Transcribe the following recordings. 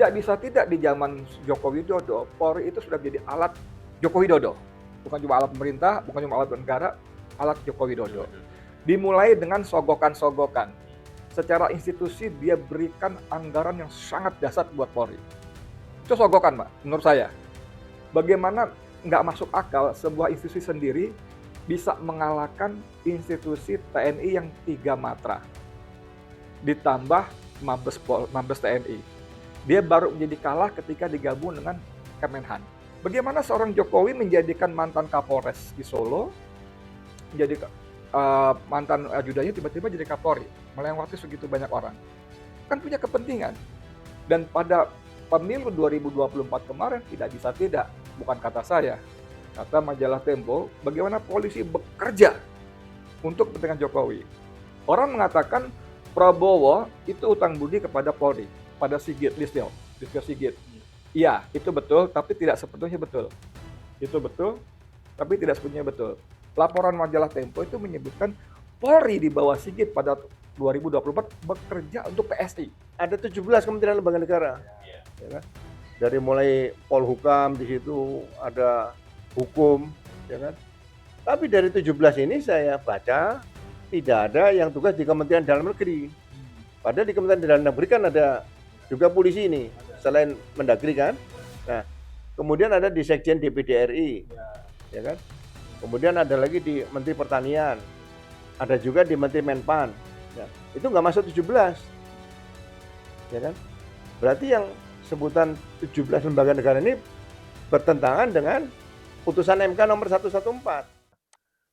Tidak bisa tidak di zaman Joko Widodo, Polri itu sudah menjadi alat Joko Widodo. Bukan cuma alat pemerintah, bukan cuma alat negara, alat Joko Widodo. Dimulai dengan sogokan-sogokan. Secara institusi dia berikan anggaran yang sangat dahsyat buat Polri. Itu sogokan, Pak, menurut saya. Bagaimana nggak masuk akal sebuah institusi sendiri bisa mengalahkan institusi TNI yang 3 matra. Ditambah Mabes TNI. Dia baru menjadi kalah ketika digabung dengan Kemenhan. Bagaimana seorang Jokowi menjadikan mantan Kapolres di Solo, menjadi mantan ajudannya tiba-tiba jadi Kapolri, melewati segitu banyak orang. Kan punya kepentingan. Dan pada pemilu 2024 kemarin tidak bisa tidak, bukan kata saya, kata majalah Tempo, bagaimana polisi bekerja untuk kepentingan Jokowi. Orang mengatakan Prabowo itu utang budi kepada Polri, pada Sigit Listio Sigit. Iya, itu betul, tapi tidak sepenuhnya betul. Itu betul, tapi tidak sepenuhnya betul. Laporan majalah Tempo itu menyebutkan Polri di bawah Sigit pada 2024 bekerja untuk PSI. Ada 17 kementerian lembaga negara. Ya kan? Dari mulai Polhukam di situ ada hukum, ya kan? Tapi dari 17 ini saya baca tidak ada yang tugas di Kementerian Dalam Negeri. Padahal di Kementerian Dalam Negeri kan ada juga polisi ini, selain Mendagri kan. Nah, kemudian ada di Sekjen DPD RI, ya kan. Kemudian ada lagi di Menteri Pertanian, ada juga di Menteri Menpan. Ya, itu nggak masuk 17, ya kan. Berarti yang sebutan 17 lembaga negara ini bertentangan dengan putusan MK nomor 114.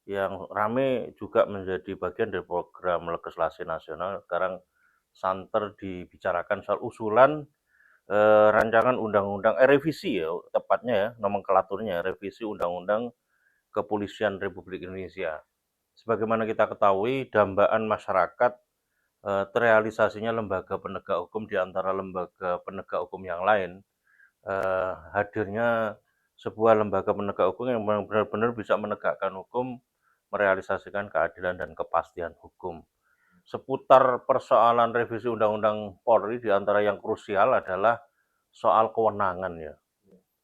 Yang rame juga menjadi bagian dari program legislasi nasional sekarang santer dibicarakan soal usulan rancangan undang-undang revisi ya tepatnya ya nomenklaturnya revisi undang-undang Kepolisian Republik Indonesia. Sebagaimana kita ketahui dambaan masyarakat terrealisasinya lembaga penegak hukum di antara lembaga penegak hukum yang lain hadirnya sebuah lembaga penegak hukum yang benar-benar bisa menegakkan hukum, merealisasikan keadilan dan kepastian hukum. Seputar persoalan revisi Undang-Undang Polri di antara yang krusial adalah soal kewenangan ya.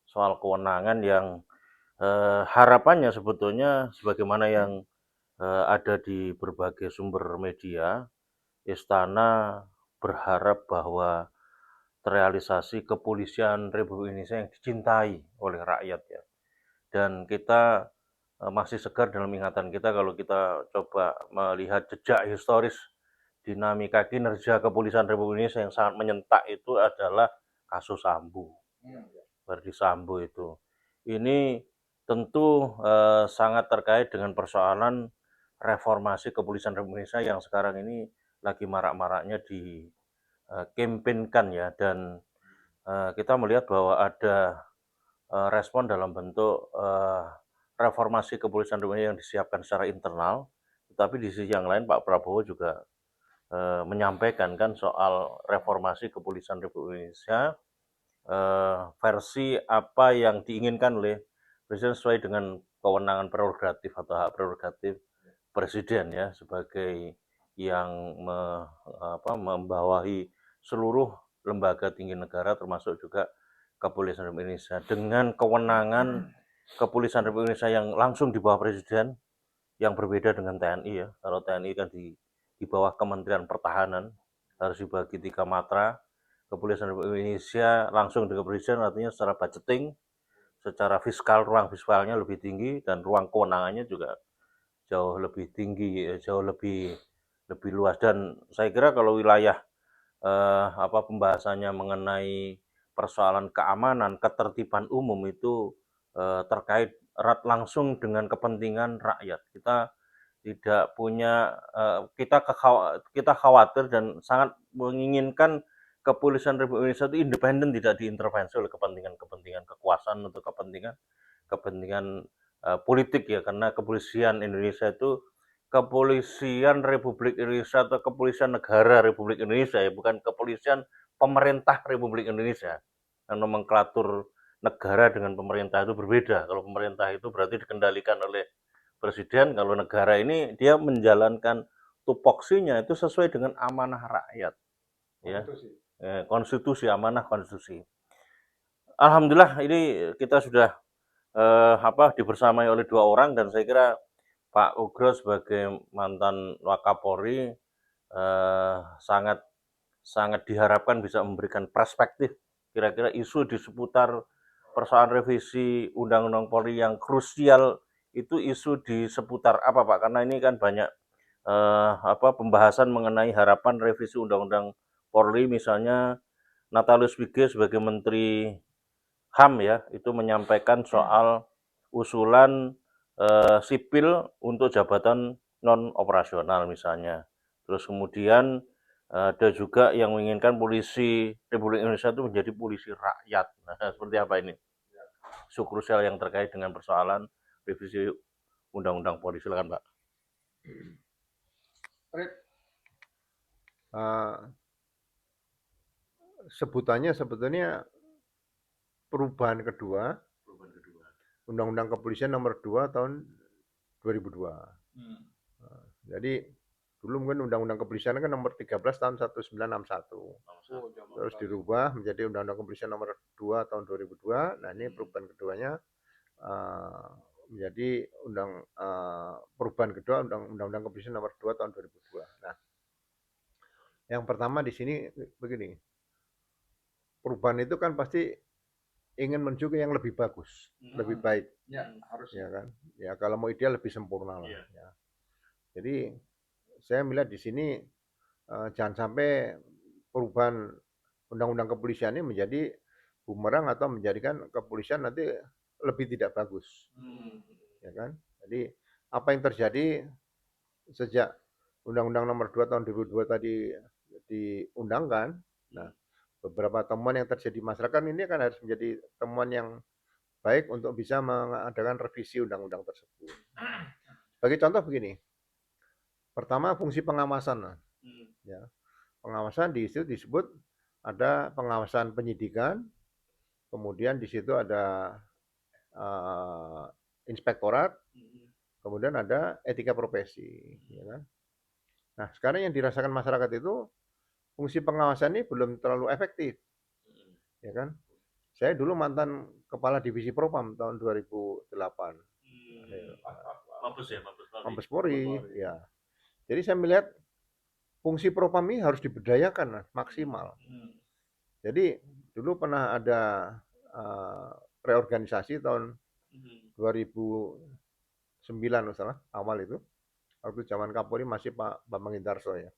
Soal kewenangan yang harapannya sebetulnya sebagaimana yang ada di berbagai sumber media, Istana berharap bahwa terrealisasi kepolisian Republik Indonesia yang dicintai oleh rakyat ya. Dan kita masih segar dalam ingatan kita kalau kita coba melihat jejak historis dinamika kinerja kepolisian Republik Indonesia yang sangat menyentak itu adalah kasus Sambo. Verdi Sambo itu. Ini tentu sangat terkait dengan persoalan reformasi kepolisian Republik Indonesia yang sekarang ini lagi marak-maraknya dikempenkan ya dan kita melihat bahwa ada respon dalam bentuk reformasi kepolisian Republik Indonesia yang disiapkan secara internal, tetapi di sisi yang lain Pak Prabowo juga menyampaikan kan soal reformasi kepolisian Republik Indonesia versi apa yang diinginkan oleh Presiden sesuai dengan kewenangan prerogatif atau hak prerogatif Presiden ya sebagai yang membawahi seluruh lembaga tinggi negara termasuk juga Kepolisian Republik Indonesia dengan kewenangan Kepolisian Republik Indonesia yang langsung di bawah Presiden yang berbeda dengan TNI ya. Kalau TNI kan di bawah Kementerian Pertahanan harus dibagi 3 matra. Kepolisian Republik Indonesia langsung dengan Presiden artinya secara budgeting, secara fiskal ruang fiskalnya lebih tinggi dan ruang kewenangannya juga jauh lebih tinggi, jauh lebih luas dan saya kira kalau wilayah pembahasannya mengenai persoalan keamanan, ketertiban umum itu terkait erat langsung dengan kepentingan rakyat. Kita tidak punya kita khawatir dan sangat menginginkan kepolisian Republik Indonesia itu independen, tidak diintervensi oleh kepentingan kekuasaan atau kepentingan politik ya karena kepolisian Indonesia itu kepolisian Republik Indonesia atau kepolisian negara Republik Indonesia ya bukan kepolisian pemerintah Republik Indonesia. Yang nomenklatur negara dengan pemerintah itu berbeda. Kalau pemerintah itu berarti dikendalikan oleh presiden, kalau negara ini dia menjalankan tupoksinya itu sesuai dengan amanah rakyat. Ya. konstitusi, amanah konstitusi. Alhamdulillah ini kita sudah dibersamai oleh 2 orang, dan saya kira Pak Ugro sebagai mantan Wakapolri sangat diharapkan bisa memberikan perspektif kira-kira isu di seputar persoalan revisi Undang-Undang Polri yang krusial itu isu di seputar apa, Pak? Karena ini kan banyak pembahasan mengenai harapan revisi Undang-Undang Polri, misalnya Natalius Wige sebagai Menteri HAM ya, itu menyampaikan soal usulan sipil untuk jabatan non operasional misalnya. Terus kemudian ada juga yang menginginkan polisi Republik Indonesia itu menjadi polisi rakyat. Nah, seperti apa ini? Isu krusial yang terkait dengan persoalan revisi Undang-Undang Polri. Silakan, Pak. Sebutannya sebetulnya perubahan kedua Undang-Undang Kepolisian nomor 2 tahun 2002. Jadi dulu mungkin Undang-Undang Kepolisian kan nomor 13 tahun 1961. Terus dirubah menjadi Undang-Undang Kepolisian nomor 2 tahun 2002. Nah, ini perubahan keduanya menjadi perubahan kedua Undang-Undang Kepolisian nomor 2 tahun 2002. Nah, yang pertama di sini begini. Perubahan itu kan pasti ingin menuju ke yang lebih bagus, lebih baik. Ya, harus. Ya kan? Ya kalau mau ideal lebih sempurna lah. Ya. Jadi saya melihat di sini jangan sampai perubahan Undang-Undang Kepolisian ini menjadi bumerang atau menjadikan kepolisian nanti lebih tidak bagus. Ya kan? Jadi apa yang terjadi sejak Undang-Undang nomor 2 tahun 2002 tadi diundangkan, nah beberapa temuan yang terjadi di masyarakat ini kan harus menjadi temuan yang baik untuk bisa mengadakan revisi undang-undang tersebut. Sebagai contoh begini, pertama fungsi pengawasan. Ya, pengawasan di situ disebut ada pengawasan penyidikan, kemudian di situ ada inspektorat, kemudian ada etika profesi. Ya kan? Nah, sekarang yang dirasakan masyarakat itu fungsi pengawasan ini belum terlalu efektif. Ya kan? Saya dulu mantan kepala divisi Propam tahun 2008. Mabes Polri, ya. Jadi saya melihat fungsi Propam ini harus diberdayakan maksimal. Jadi dulu pernah ada reorganisasi tahun 2009 misalnya, awal itu. Waktu zaman Kapolri masih Pak Bambang Indarso ya.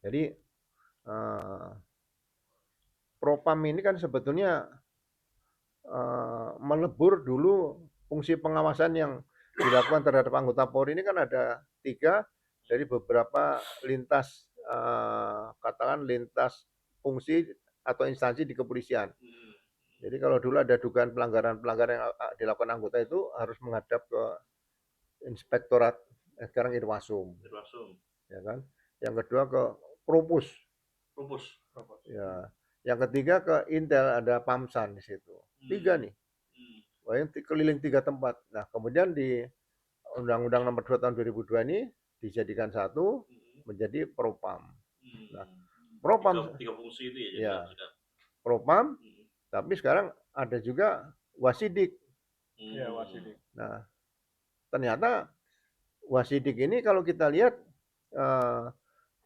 Jadi Propam ini kan sebetulnya melebur dulu fungsi pengawasan yang dilakukan terhadap anggota Polri ini kan ada 3 dari beberapa lintas katakan lintas fungsi atau instansi di kepolisian. Jadi kalau dulu ada dugaan pelanggaran yang dilakukan anggota itu harus menghadap ke Inspektorat, sekarang Irwasum. Ya kan? Yang kedua ke Propus. Ya. Yang ketiga ke Intel, ada Pamsan di situ. 3 nih. Wah, yang keliling 3 tempat. Nah, kemudian di Undang-Undang nomor 2 tahun 2002 ini dijadikan satu menjadi Propam. Nah, Propam 3 fungsi itu ya. Propam, tapi sekarang ada juga Wasidik. Ya, Wasidik. Nah, ternyata Wasidik ini kalau kita lihat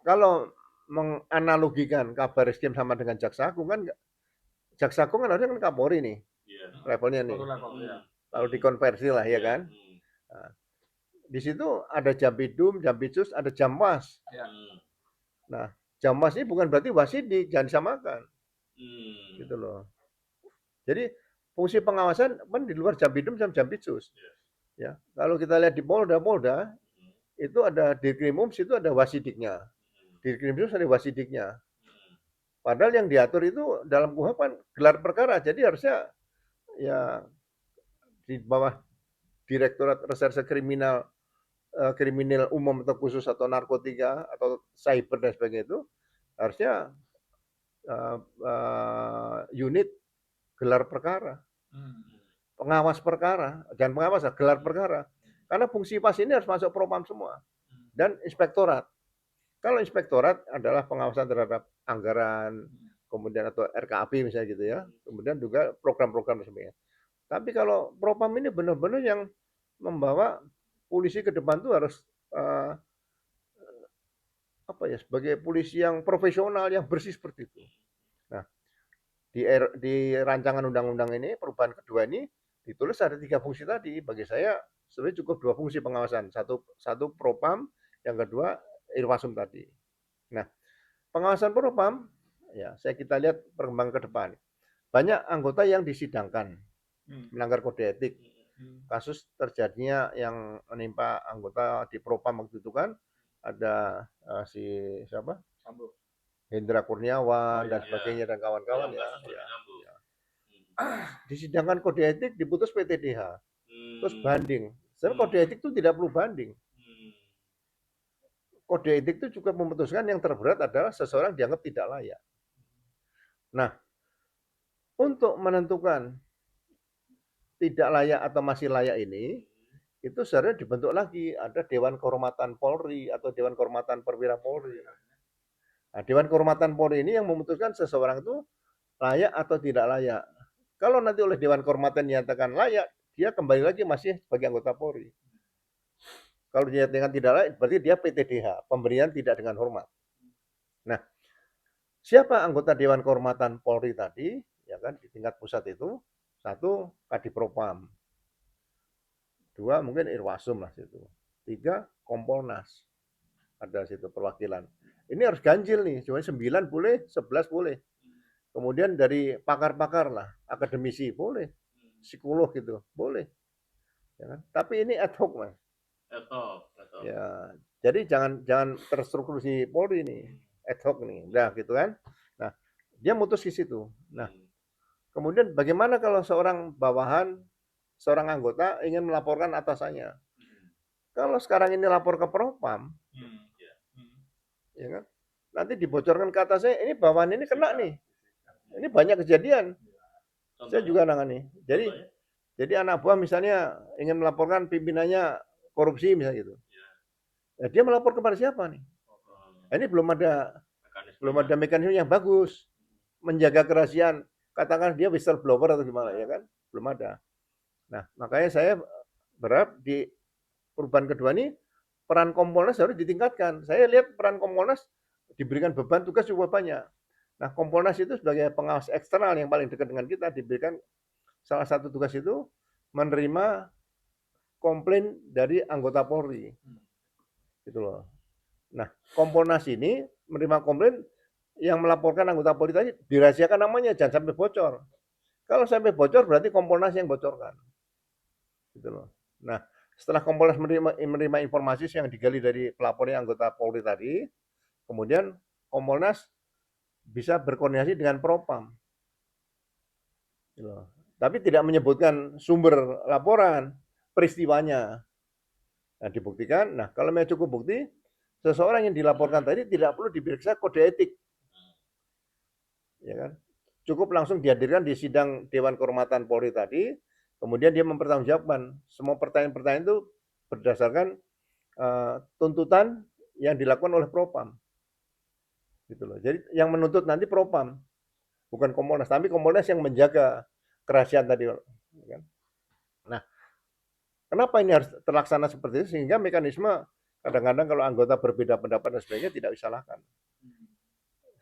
kalau menganalogikan Kabar Eskrim sama dengan Jaksa Agung kan harusnya kan Kapolri nih. Levelnya nih. Kalau dikonversi lah ya kan. Nah, di situ ada Jampidum, Jampitsus, ada Jamwas. Nah, Jamwas ini bukan berarti Wasidik, jangan disamakan. Gitu loh. Jadi fungsi pengawasan kan di luar Jampidum sama Jampitsus. Ya, kalau kita lihat di Polda itu ada Dirkrimum, situ ada Wasidiknya. Dirkrimum ada Wasidiknya. Padahal yang diatur itu dalam KUHP kan gelar perkara, jadi harusnya ya di bawah Direktorat Reserse Kriminal Umum atau khusus atau narkotika atau cyber dan sebagainya itu harusnya unit gelar perkara, pengawas perkara, jangan pengawas, gelar perkara. Karena fungsi pas ini harus masuk Propam semua dan inspektorat. Kalau inspektorat adalah pengawasan terhadap anggaran, kemudian atau RKAP misalnya gitu ya, kemudian juga program-program sebagainya. Tapi kalau Propam ini benar-benar yang membawa polisi ke depan tuh harus apa ya, sebagai polisi yang profesional, yang bersih seperti itu. Nah, di rancangan undang-undang ini, perubahan kedua ini ditulis ada 3 fungsi tadi. Bagi saya sebenarnya cukup 2 fungsi pengawasan. Satu Propam, yang kedua Irwasum tadi. Nah, pengawasan Propam, ya kita lihat perkembangan ke depan. Banyak anggota yang disidangkan melanggar kode etik. Kasus terjadinya yang menimpa anggota di Propam waktu itu kan ada si siapa? Hendra Kurniawan dan sebagainya dan kawan-kawan ya. Disidangkan kode etik diputus PTDH. Terus banding. Sebenarnya kode etik itu tidak perlu banding. Kode etik itu juga memutuskan yang terberat adalah seseorang dianggap tidak layak. Nah, untuk menentukan tidak layak atau masih layak ini, itu sebenarnya dibentuk lagi. Ada Dewan Kehormatan Polri atau Dewan Kehormatan Perwira Polri. Nah, Dewan Kehormatan Polri ini yang memutuskan seseorang itu layak atau tidak layak. Kalau nanti oleh Dewan Kehormatan dinyatakan layak, dia kembali lagi masih sebagai anggota Polri. Kalau dinyatakan tidak layak, berarti dia PTDH, pemberian tidak dengan hormat. Nah, siapa anggota Dewan Kehormatan Polri tadi? Ya kan, di tingkat pusat itu, 1 Kadipropam, 2 mungkin Irwasum lah situ, 3 Kompolnas, ada situ perwakilan. Ini harus ganjil nih, cuma 9 boleh, 11 boleh. Kemudian dari pakar-pakar lah, akademisi boleh, psikolog gitu boleh, ya kan? Tapi ini ad hoc mas. Ad hoc. Ya, jadi jangan terstruktur si Polri nih, ad hoc nih, udah gitu kan? Nah, dia mutus di situ. Nah, kemudian bagaimana kalau seorang bawahan, seorang anggota ingin melaporkan atasannya? Kalau sekarang ini lapor ke Propam, ya kan? Nanti dibocorkan ke atasnya, ini bawahan ini kena nih. Ini banyak kejadian. Saya juga nangani. Jadi anak buah misalnya ingin melaporkan pimpinannya korupsi misalnya gitu. Ya, dia melapor kepada siapa nih? Ini belum ada mekanisme yang bagus menjaga kerahasiaan. Katakan dia whistleblower atau gimana ya kan? Belum ada. Nah, makanya saya berharap di perubahan kedua ini peran Kompolnas harus ditingkatkan. Saya lihat peran Kompolnas diberikan beban tugas cukup banyak. Nah, Kompolnas itu sebagai pengawas eksternal yang paling dekat dengan kita diberikan salah satu tugas itu menerima komplain dari anggota Polri. Gitu loh. Nah, Kompolnas ini menerima komplain yang melaporkan anggota Polri tadi dirahasiakan namanya, jangan sampai bocor. Kalau sampai bocor berarti Kompolnas yang bocorkan. Gitu loh. Nah, setelah Kompolnas menerima informasi yang digali dari pelapornya anggota Polri tadi, kemudian Kompolnas bisa berkoordinasi dengan Propam. Gitu loh. Tapi tidak menyebutkan sumber laporan, peristiwanya. Nah, dibuktikan. Nah, kalau memang cukup bukti, seseorang yang dilaporkan tadi tidak perlu diperiksa kode etik. Ya kan? Cukup langsung dihadirkan di sidang Dewan Kehormatan Polri tadi, kemudian dia mempertanggungjawabkan semua pertanyaan-pertanyaan itu berdasarkan tuntutan yang dilakukan oleh Propam. Gitu loh. Jadi yang menuntut nanti Propam, bukan Kompolnas, tapi Kompolnas yang menjaga kerahasiaan tadi. Kan? Nah, kenapa ini harus terlaksana seperti itu? Sehingga mekanisme kadang-kadang kalau anggota berbeda pendapat dan sebagainya tidak disalahkan.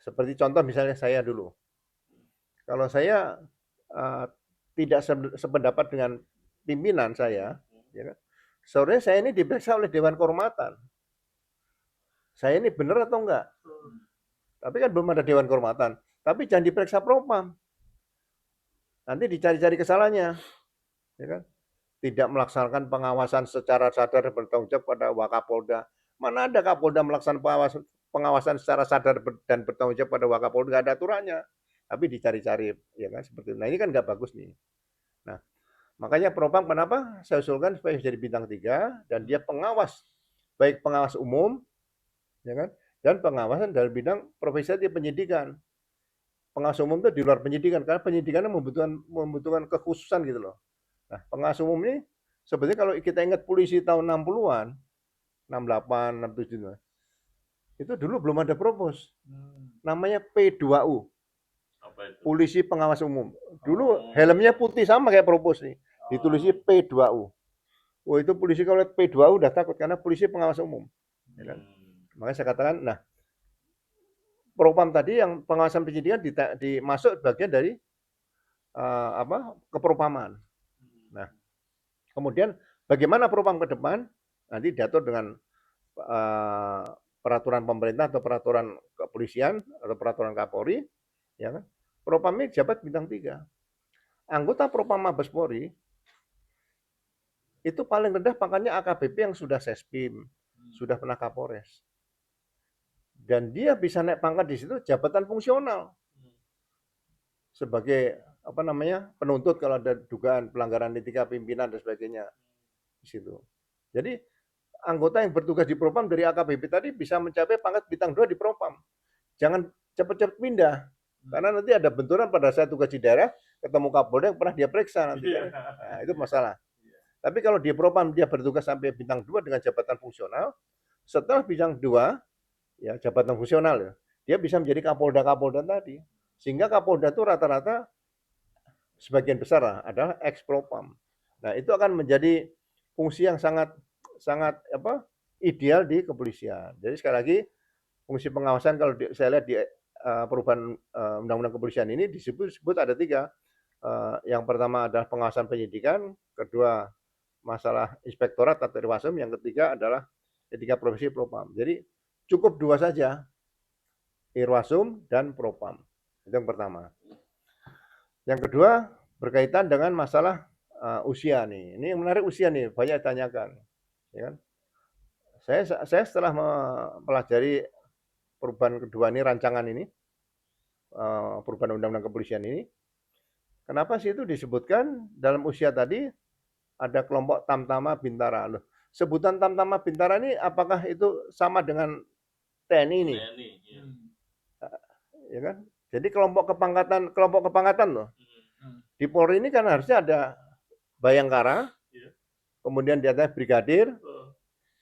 Seperti contoh misalnya saya dulu. Kalau saya tidak sependapat dengan pimpinan saya, ya kan? Sebenarnya saya ini diperiksa oleh Dewan Kehormatan. Saya ini benar atau enggak? Tapi kan belum ada Dewan Kehormatan. Tapi jangan diperiksa Propam. Nanti dicari-cari kesalahannya. Ya kan? Tidak melaksanakan pengawasan secara sadar dan bertanggung jawab pada Wakapolda. Mana ada Kapolda melaksanakan pengawasan secara sadar dan bertanggung jawab pada Wakapolda, nggak ada aturannya. Tapi dicari-cari, ya kan seperti itu. Nah ini kan nggak bagus nih. Nah makanya Propam kenapa saya usulkan supaya jadi bintang 3 dan dia pengawas, baik pengawas umum, ya kan, dan pengawasan dalam bidang profesi di penyidikan. Pengawas umum itu di luar penyidikan karena penyidikannya membutuhkan kekhususan gitu loh. Nah, pengawas umum ini sebenarnya kalau kita ingat polisi tahun 60-an, 68, 67, itu dulu belum ada propos. namanya P2U, Apa itu? Polisi Pengawas Umum. Oh. Dulu helmnya putih sama kayak propos nih, ditulisi P2U. Oh itu polisi kalau lihat P2U udah takut karena polisi pengawas umum. Ya kan? Makanya saya katakan, nah Propam tadi yang pengawasan penyidikan dimasuk bagian dari kepropaman. Nah, kemudian bagaimana propam ke depan nanti diatur dengan peraturan pemerintah atau peraturan kepolisian atau peraturan Kapolri, ya kan? Propam ini jabat bintang 3. Anggota Propam Mabes Polri itu paling rendah pangkatnya AKBP yang sudah Sespim, sudah pernah Kapolres. Dan dia bisa naik pangkat di situ jabatan fungsional sebagai penuntut kalau ada dugaan pelanggaran etika pimpinan dan sebagainya di situ. Jadi anggota yang bertugas di Propam dari AKBP tadi bisa mencapai pangkat bintang 2 di Propam. Jangan cepat-cepat pindah karena nanti ada benturan pada saat tugas di daerah ketemu Kapolda yang pernah dia periksa nanti. Nah, itu masalah. Tapi kalau di Propam dia bertugas sampai bintang 2 dengan jabatan fungsional, setelah bintang 2 ya jabatan fungsional ya, dia bisa menjadi Kapolda tadi. Sehingga Kapolda itu rata-rata sebagian besar adalah ex Propam. Nah, itu akan menjadi fungsi yang sangat ideal di kepolisian. Jadi sekali lagi fungsi pengawasan kalau saya lihat di perubahan undang-undang kepolisian ini disebut ada 3. Yang pertama adalah pengawasan penyidikan, kedua masalah inspektorat atau irwasum, yang ketiga adalah etika profesi Propam. Jadi cukup 2 saja, irwasum dan Propam. Itu yang pertama. Yang kedua berkaitan dengan masalah usia nih. Ini yang menarik usia nih, banyak ditanyakan. Ya kan? Saya setelah mempelajari perubahan kedua ini, rancangan ini, perubahan undang-undang kepolisian ini, kenapa sih itu disebutkan dalam usia tadi ada kelompok Tamtama Bintara. Loh, sebutan Tamtama Bintara ini apakah itu sama dengan TNI ini? TNI, ya. Ya kan? Jadi kelompok kepangkatan loh. Di Polri ini kan harusnya ada Bayangkara, kemudian di atasnya brigadir,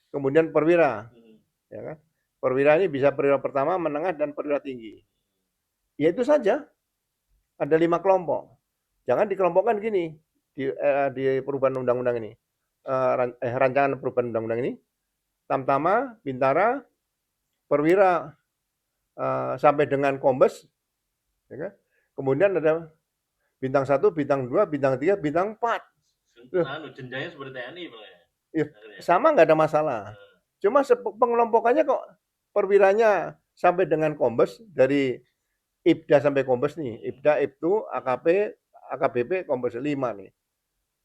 kemudian perwira. Ya kan? Perwira ini bisa perwira pertama, menengah, dan perwira tinggi. Ya itu saja. Ada 5 kelompok. Jangan dikelompokkan gini di perubahan undang-undang ini. Rancangan perubahan undang-undang ini. Tamtama, Bintara, perwira sampai dengan kombes. Ya kan? Kemudian ada bintang 1, bintang 2, bintang 3, bintang 4. Jenjangnya seperti TNI, Bang. Ya, sama nggak ada masalah. Cuma pengelompokannya kok perwiranya sampai dengan kombes, dari Ibda sampai kombes nih. Ibda, Ibtu, AKP, AKBP, kombes 5 nih.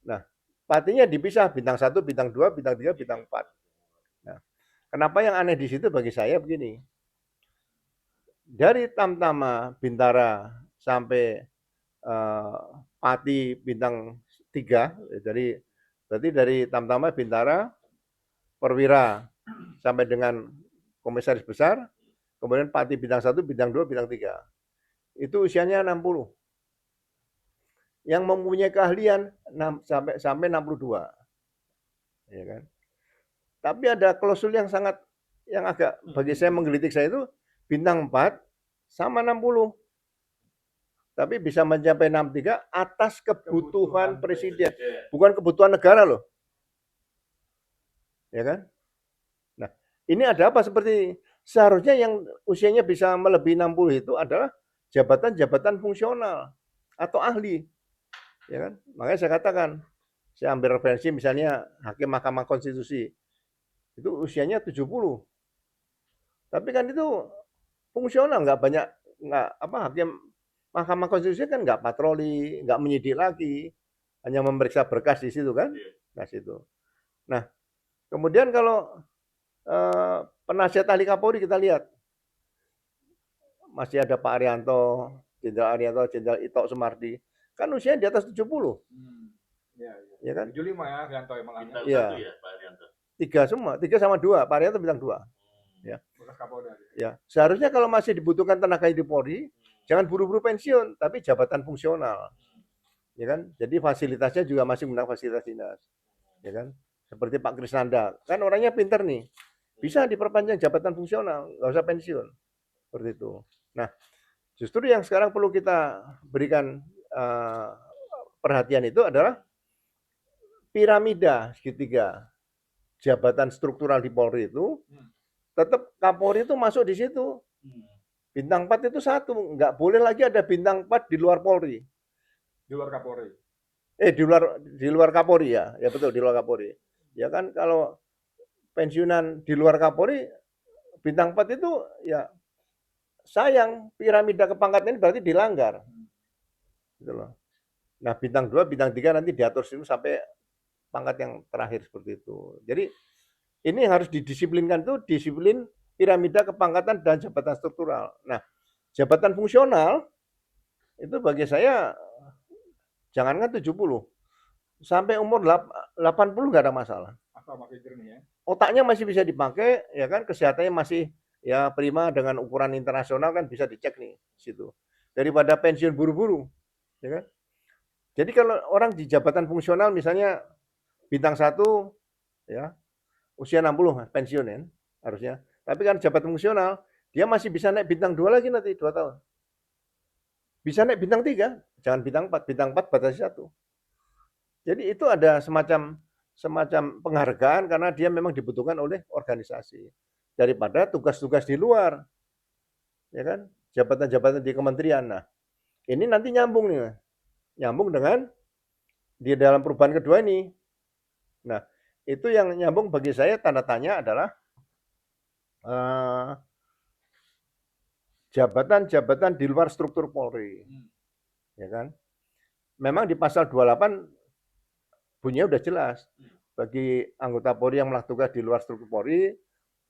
Nah, patinya dipisah bintang 1, bintang 2, bintang 3, bintang 4. Nah, kenapa yang aneh di situ bagi saya begini. Dari Tamtama Bintara sampai Pati bintang 3, berarti dari Tamtama Bintara, perwira sampai dengan komisaris besar, kemudian Pati bintang 1, bintang 2, bintang 3. Itu usianya 60. Yang mempunyai keahlian sampai 62. Ya kan? Tapi ada klausul yang agak bagi saya menggelitik saya itu bintang 4 sama 60. Tapi bisa mencapai 63 atas kebutuhan presiden, bukan kebutuhan negara loh. Ya kan? Nah, ini ada apa seperti ini? Seharusnya yang usianya bisa melebihi 60 itu adalah jabatan-jabatan fungsional atau ahli. Ya kan? Makanya saya katakan, saya ambil referensi misalnya Hakim Mahkamah Konstitusi. Itu usianya 70. Tapi kan itu fungsional, Hakim Mahkamah Konstitusi kan nggak patroli, nggak menyidik lagi, hanya memeriksa berkas di situ kan. Nah, situ. Nah, kemudian kalau penasihat ahli Kapolri kita lihat masih ada Pak Arianto, Jenderal Arianto, Jenderal Ito Sumardi, kan usianya di atas 70. Ya kan? 75 ya Arianto malah. Iya. Ya, Pak Arianto. 3 semua, 3 sama 2, Pak Arianto bintang 2. Ya. Bekas Kapolda. Ya, seharusnya kalau masih dibutuhkan tenaga di Polri, jangan buru-buru pensiun, tapi jabatan fungsional. Ya kan? Jadi fasilitasnya juga masih menggunakan fasilitas dinas. Ya kan? Seperti Pak Krisnanda, kan orangnya pinter nih. Bisa diperpanjang jabatan fungsional, nggak usah pensiun. Seperti itu. Nah, justru yang sekarang perlu kita berikan perhatian itu adalah piramida segitiga jabatan struktural di Polri itu, tetap Kapolri itu masuk di situ. Bintang 4 itu satu, nggak boleh lagi ada bintang 4 di luar Polri. Di luar Kapolri. Di luar Kapolri ya, ya betul di luar Kapolri. Ya kan kalau pensiunan di luar Kapolri bintang 4 itu ya sayang piramida kepangkatan ini berarti dilanggar. Gitu loh. Nah, bintang 2, bintang 3 nanti diatur situ sampai pangkat yang terakhir seperti itu. Jadi ini yang harus didisiplinkan tuh disiplin piramida kepangkatan dan jabatan struktural. Nah, jabatan fungsional itu bagi saya jangankan 70 sampai umur 80 nggak ada masalah. Asal masih jernih ya. Otaknya masih bisa dipakai, ya kan, kesehatannya masih ya prima dengan ukuran internasional kan bisa dicek nih situ. Daripada pensiun buru-buru, ya kan? Jadi kalau orang di jabatan fungsional misalnya bintang 1 ya, usia 60 pensiun ya harusnya. Tapi kan jabatan fungsional, dia masih bisa naik bintang 2 lagi nanti 2 tahun. Bisa naik bintang 3, jangan bintang 4. Bintang 4 batasi 1. Jadi itu ada semacam penghargaan karena dia memang dibutuhkan oleh organisasi. Daripada tugas-tugas di luar. Ya kan? Jabatan-jabatan di kementerian. Nah, ini nanti nyambung nih. Nyambung dengan di dalam perubahan kedua ini. Nah, itu yang nyambung bagi saya tanda tanya adalah jabatan-jabatan di luar struktur Polri. Ya kan? Memang di pasal 28 bunyinya udah jelas. Bagi anggota Polri yang melakukan tugas di luar struktur Polri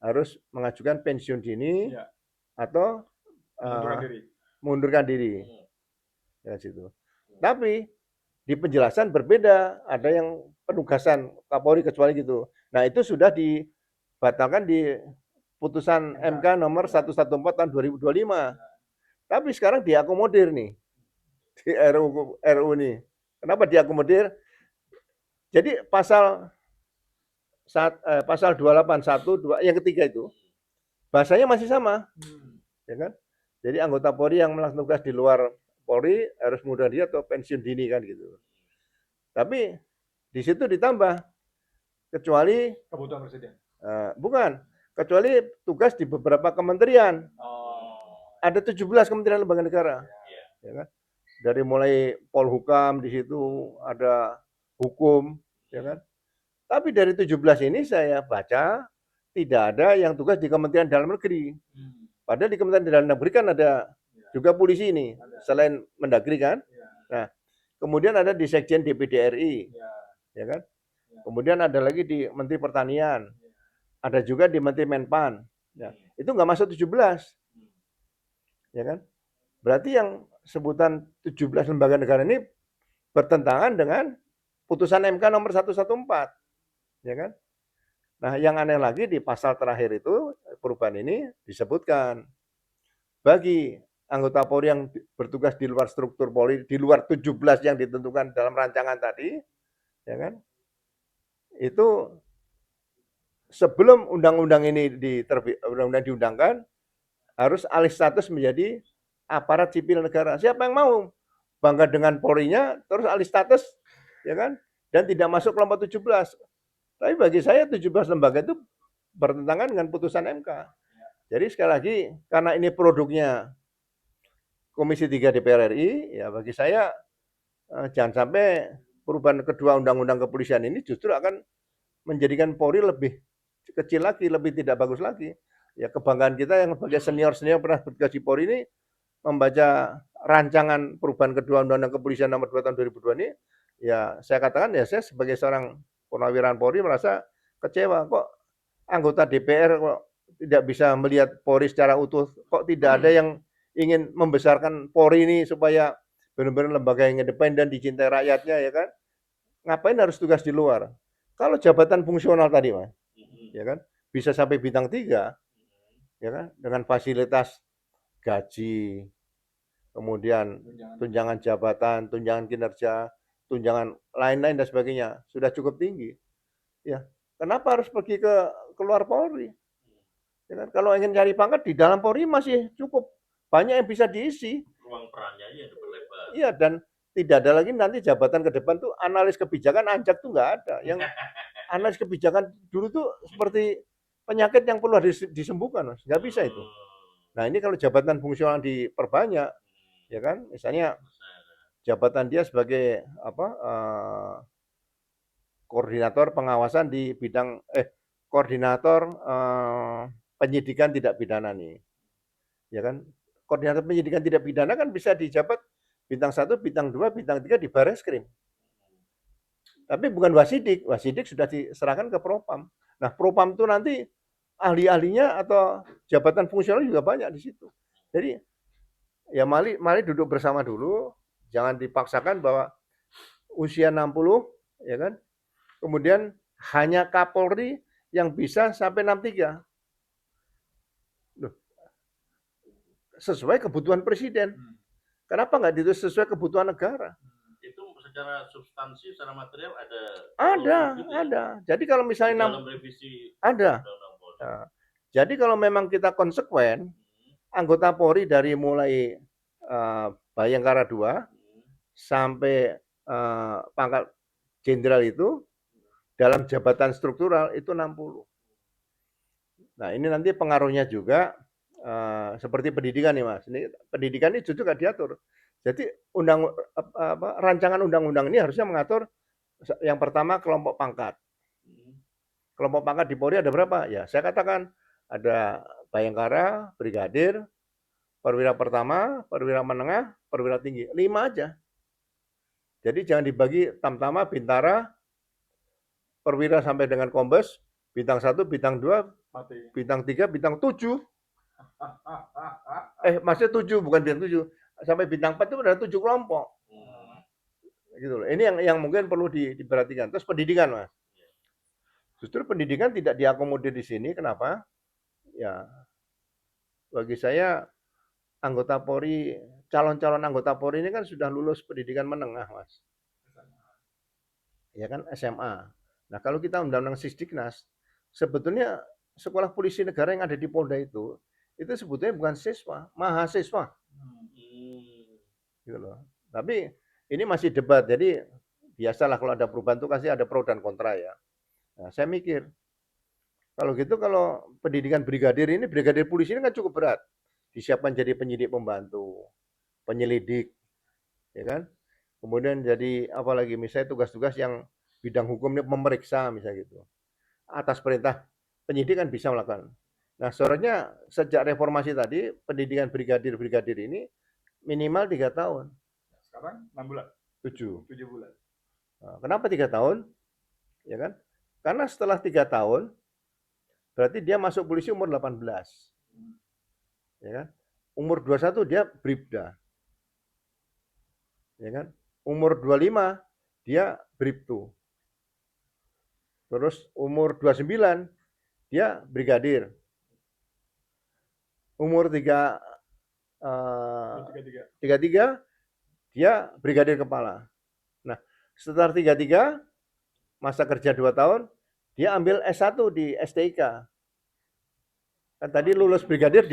harus mengajukan pensiun dini Ya. atau Mundurkan diri. mundurkan diri. Ya situ. Tapi di penjelasan berbeda, ada yang penugasan Kapolri kecuali gitu. Nah, itu sudah dibatalkan di putusan MK nomor 114 tahun 2025. Tapi sekarang diakomodir nih di RU ini. Kenapa diakomodir? Jadi pasal 28 1 2 yang ketiga itu bahasanya masih sama. Ya kan? Jadi anggota Polri yang melakukan tugas di luar Polri harus mundurkan diri atau pensiun dini kan gitu. Tapi di situ ditambah kecuali Kebutuhan presiden. bukan, kecuali tugas di beberapa kementerian. Ada 17 kementerian lembaga negara. Ya kan? Dari mulai Polhukam di situ ada hukum, ya kan? Tapi dari 17 ini saya baca tidak ada yang tugas di Kementerian Dalam Negeri. Padahal di Kementerian Dalam Negeri kan ada juga polisi ini, selain Mendagri kan. Nah, kemudian ada di Sekjen DPD RI, ya kan. Kemudian ada lagi di Menteri Pertanian, ada juga di Menteri Menpan. Ya, itu nggak masuk 17, ya kan. Berarti yang sebutan 17 lembaga negara ini bertentangan dengan putusan MK nomor 114, ya kan. Nah, yang aneh lagi di pasal terakhir itu perubahan ini disebutkan bagi anggota Polri yang bertugas di luar struktur Polri, di luar 17 yang ditentukan dalam rancangan tadi, ya kan? Itu sebelum undang-undang ini undang-undang diundangkan harus alih status menjadi aparat sipil negara. Siapa yang mau bangga dengan Polri-nya terus alih status, ya kan? Dan tidak masuk kelompok 17. Tapi bagi saya 17 lembaga itu bertentangan dengan putusan MK. Jadi sekali lagi karena ini produknya Komisi 3 DPR RI, ya bagi saya jangan sampai perubahan kedua undang-undang kepolisian ini justru akan menjadikan Polri lebih kecil lagi, lebih tidak bagus lagi. Ya kebanggaan kita yang sebagai senior-senior pernah bertugas di Polri ini membaca rancangan perubahan kedua undang-undang kepolisian nomor 2 tahun 2002 ini, ya saya katakan ya saya sebagai seorang purnawirawan Polri merasa kecewa kok anggota DPR kok tidak bisa melihat Polri secara utuh, kok tidak ada yang ingin membesarkan Polri ini supaya benar-benar lembaga yang independen dicintai rakyatnya, ya kan. Ngapain harus tugas di luar? Kalau jabatan fungsional tadi, Mas, ya kan, bisa sampai bintang 3, ya kan, dengan fasilitas gaji, kemudian tunjangan jabatan, tunjangan kinerja, tunjangan lain-lain dan sebagainya sudah cukup tinggi. Ya, kenapa harus pergi ke luar Polri? Ya kan? Kalau ingin cari pangkat di dalam Polri masih cukup banyak yang bisa diisi. Ruang perannya aja berlebar. Iya, dan tidak ada lagi nanti jabatan ke depan tuh analis kebijakan anjak tuh nggak ada. Yang analis kebijakan dulu tuh seperti penyakit yang perlu disembuhkan, Mas. Nggak bisa itu. Nah, ini kalau jabatan fungsional diperbanyak, ya kan? Misalnya jabatan dia sebagai koordinator pengawasan di bidang koordinator penyidikan tidak pidana nih. Ya kan? Koordinator penyidikan tidak pidana kan bisa dijabat bintang 1, bintang 2, bintang 3 di Bareskrim. Tapi bukan Wasidik. Wasidik sudah diserahkan ke Propam. Nah, Propam itu nanti ahli-ahlinya atau jabatan fungsional juga banyak di situ. Jadi ya mari duduk bersama dulu, jangan dipaksakan bahwa usia 60 ya kan. Kemudian hanya Kapolri yang bisa sampai 63. Loh, sesuai kebutuhan presiden. Kenapa nggak ditulis sesuai kebutuhan negara? Itu secara substansi, secara material ada. Ada. Jadi kalau misalnya dalam revisi ada. Nah, jadi kalau memang kita konsekuen, anggota Polri dari mulai Bayangkara 2 sampai pangkat jenderal itu dalam jabatan struktural itu 60. Nah, ini nanti pengaruhnya juga seperti pendidikan nih, Mas. Ini pendidikan ini juga diatur. Jadi rancangan undang-undang ini harusnya mengatur yang pertama kelompok pangkat. Kelompok pangkat di Polri ada berapa? Ya, saya katakan ada Bayangkara, Brigadir, perwira pertama, perwira menengah, perwira tinggi. 5 aja. Jadi jangan dibagi tamtama, bintara, perwira sampai dengan kombes, bintang 1, bintang 2, bintang 3, bintang 7. Maksudnya 7, bukan bintang 7. Sampai bintang 4 itu ada 7 kelompok. Gitu loh. Ini yang mungkin perlu diperhatikan. Terus pendidikan, Mas. Justru pendidikan tidak diakomodir di sini. Kenapa? Ya, bagi saya anggota Polri, calon-calon anggota Polri ini kan sudah lulus pendidikan menengah, Mas. Ya kan, SMA. Nah, kalau kita undang-undang Sisdiknas, sebetulnya sekolah polisi negara yang ada di Polda itu sebetulnya bukan siswa, mahasiswa. Gitu loh. Tapi ini masih debat. Jadi biasalah kalau ada perubahan itu pasti ada pro dan kontra ya. Nah, saya mikir, kalau gitu kalau pendidikan brigadir polisi ini kan cukup berat. Disiapkan jadi penyidik pembantu, penyelidik, ya kan? Kemudian jadi apalagi misalnya tugas-tugas yang bidang hukumnya memeriksa misalnya gitu. Atas perintah penyidik kan bisa melakukan. Nah, seharusnya sejak reformasi tadi pendidikan brigadir ini minimal 3 tahun. Sekarang 6 bulan. 7 bulan. Nah, kenapa 3 tahun? Ya kan? Karena setelah 3 tahun, berarti dia masuk polisi umur 18. Ya kan? Umur 21 dia bribda. Ya kan? Umur 25 dia bribtu. Terus umur 29 dia brigadir. Umur 33 dia brigadir kepala. Nah, setelah 33 masa kerja 2 tahun, dia ambil S1 di STIK. Kan tadi lulus brigadir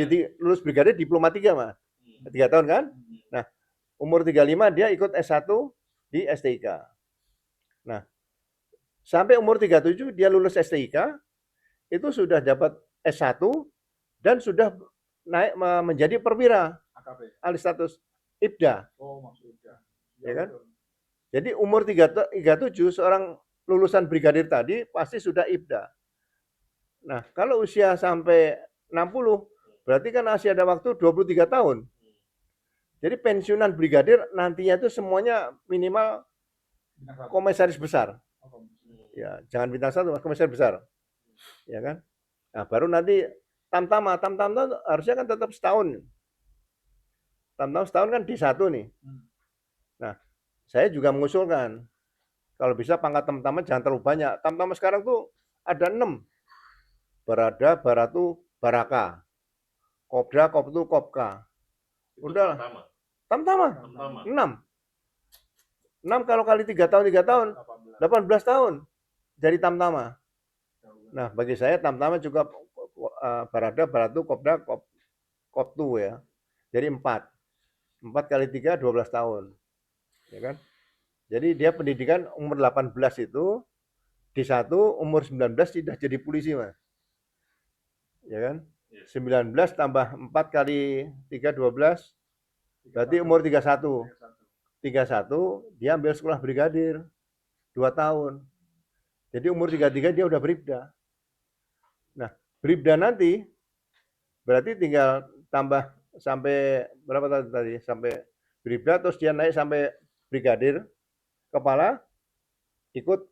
diploma 3, Mas. 3 tahun kan? Nah, umur 35 dia ikut S1 di STIK. Nah, sampai umur 37 dia lulus STIK, itu sudah dapat S1 dan sudah naik menjadi perwira. Alih status IPDA. Oh, maksud IPDA. Ya kan? Jadi umur 37 seorang lulusan brigadir tadi pasti sudah IPDA. Nah, kalau usia sampai 60, berarti kan masih ada waktu 23 tahun. Jadi pensiunan brigadir nantinya itu semuanya minimal komisaris besar. Ya, jangan bintang 1, komisaris besar. Ya kan? Nah, baru nanti tamtama harusnya kan tetap setahun. Tamtama setahun kan D1 nih. Nah, saya juga mengusulkan kalau bisa pangkat tamtama jangan terlalu banyak. Tamtama sekarang tuh ada 6. Barada, Baratu, Baraka. Kopda, Koptu, Kopka. Udah. Tamtama. 6 kalau kali 3 tahun 18 tahun jadi tamtama. Nah, bagi saya tamtama juga Barada, Baratu, Kopda, Koptu ya. Jadi 4. 4 kali 3, 12 tahun. Ya kan? Jadi dia pendidikan umur 18 itu, D1 umur 19 sudah jadi polisi, Mas. Ya kan? 19 tambah 4 kali 3, 12, berarti umur 31. 31 dia ambil sekolah brigadir 2 tahun. Jadi umur 33 dia udah bribda. Nah, bribda nanti berarti tinggal tambah sampai berapa tadi? Sampai bribda terus dia naik sampai brigadir kepala ikut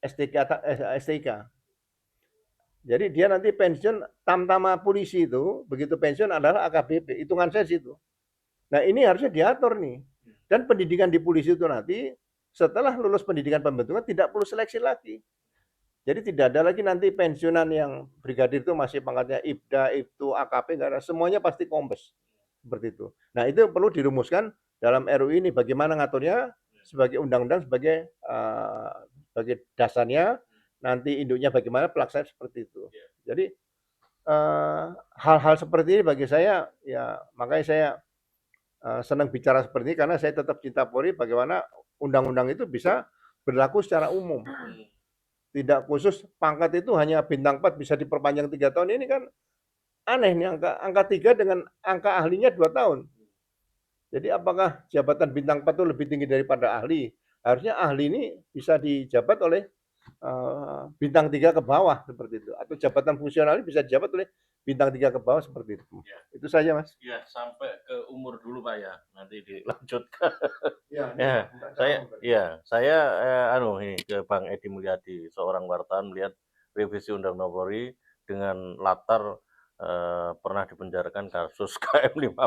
STIK. Jadi dia nanti pensiun tamtama polisi itu begitu pensiun adalah AKBP. Hitungan saya situ. Nah, ini harusnya diatur nih. Dan pendidikan di polisi itu nanti setelah lulus pendidikan pembentukan tidak perlu seleksi lagi. Jadi tidak ada lagi nanti pensiunan yang brigadir itu masih pangkatnya IPDA, IPTU, AKP, enggak ada. Semuanya pasti kombes. Seperti itu. Nah, itu perlu dirumuskan dalam RUU ini bagaimana ngaturnya sebagai undang-undang sebagai sebagai dasarnya, nanti induknya bagaimana pelaksanaan seperti itu. Jadi hal-hal seperti ini bagi saya ya makanya saya senang bicara seperti ini karena saya tetap cinta Polri bagaimana undang-undang itu bisa berlaku secara umum. Tidak khusus pangkat itu hanya bintang 4 bisa diperpanjang 3 tahun, ini kan aneh nih angka 3 dengan angka ahlinya 2 tahun. Jadi apakah jabatan bintang 4 itu lebih tinggi daripada ahli? Harusnya ahli ini bisa dijabat oleh bintang 3 ke bawah seperti itu. Atau jabatan fungsional ini bisa dijabat oleh bintang 3 ke bawah seperti itu. Ya. Itu saja, Mas. Ya, sampai ke umur dulu Pak ya. Nanti dilanjutkan. Ya, Saya ini ke Bang Edi Mulyadi, seorang wartawan melihat revisi Undang-Undang Polri dengan latar pernah dipenjarakan kasus KM 50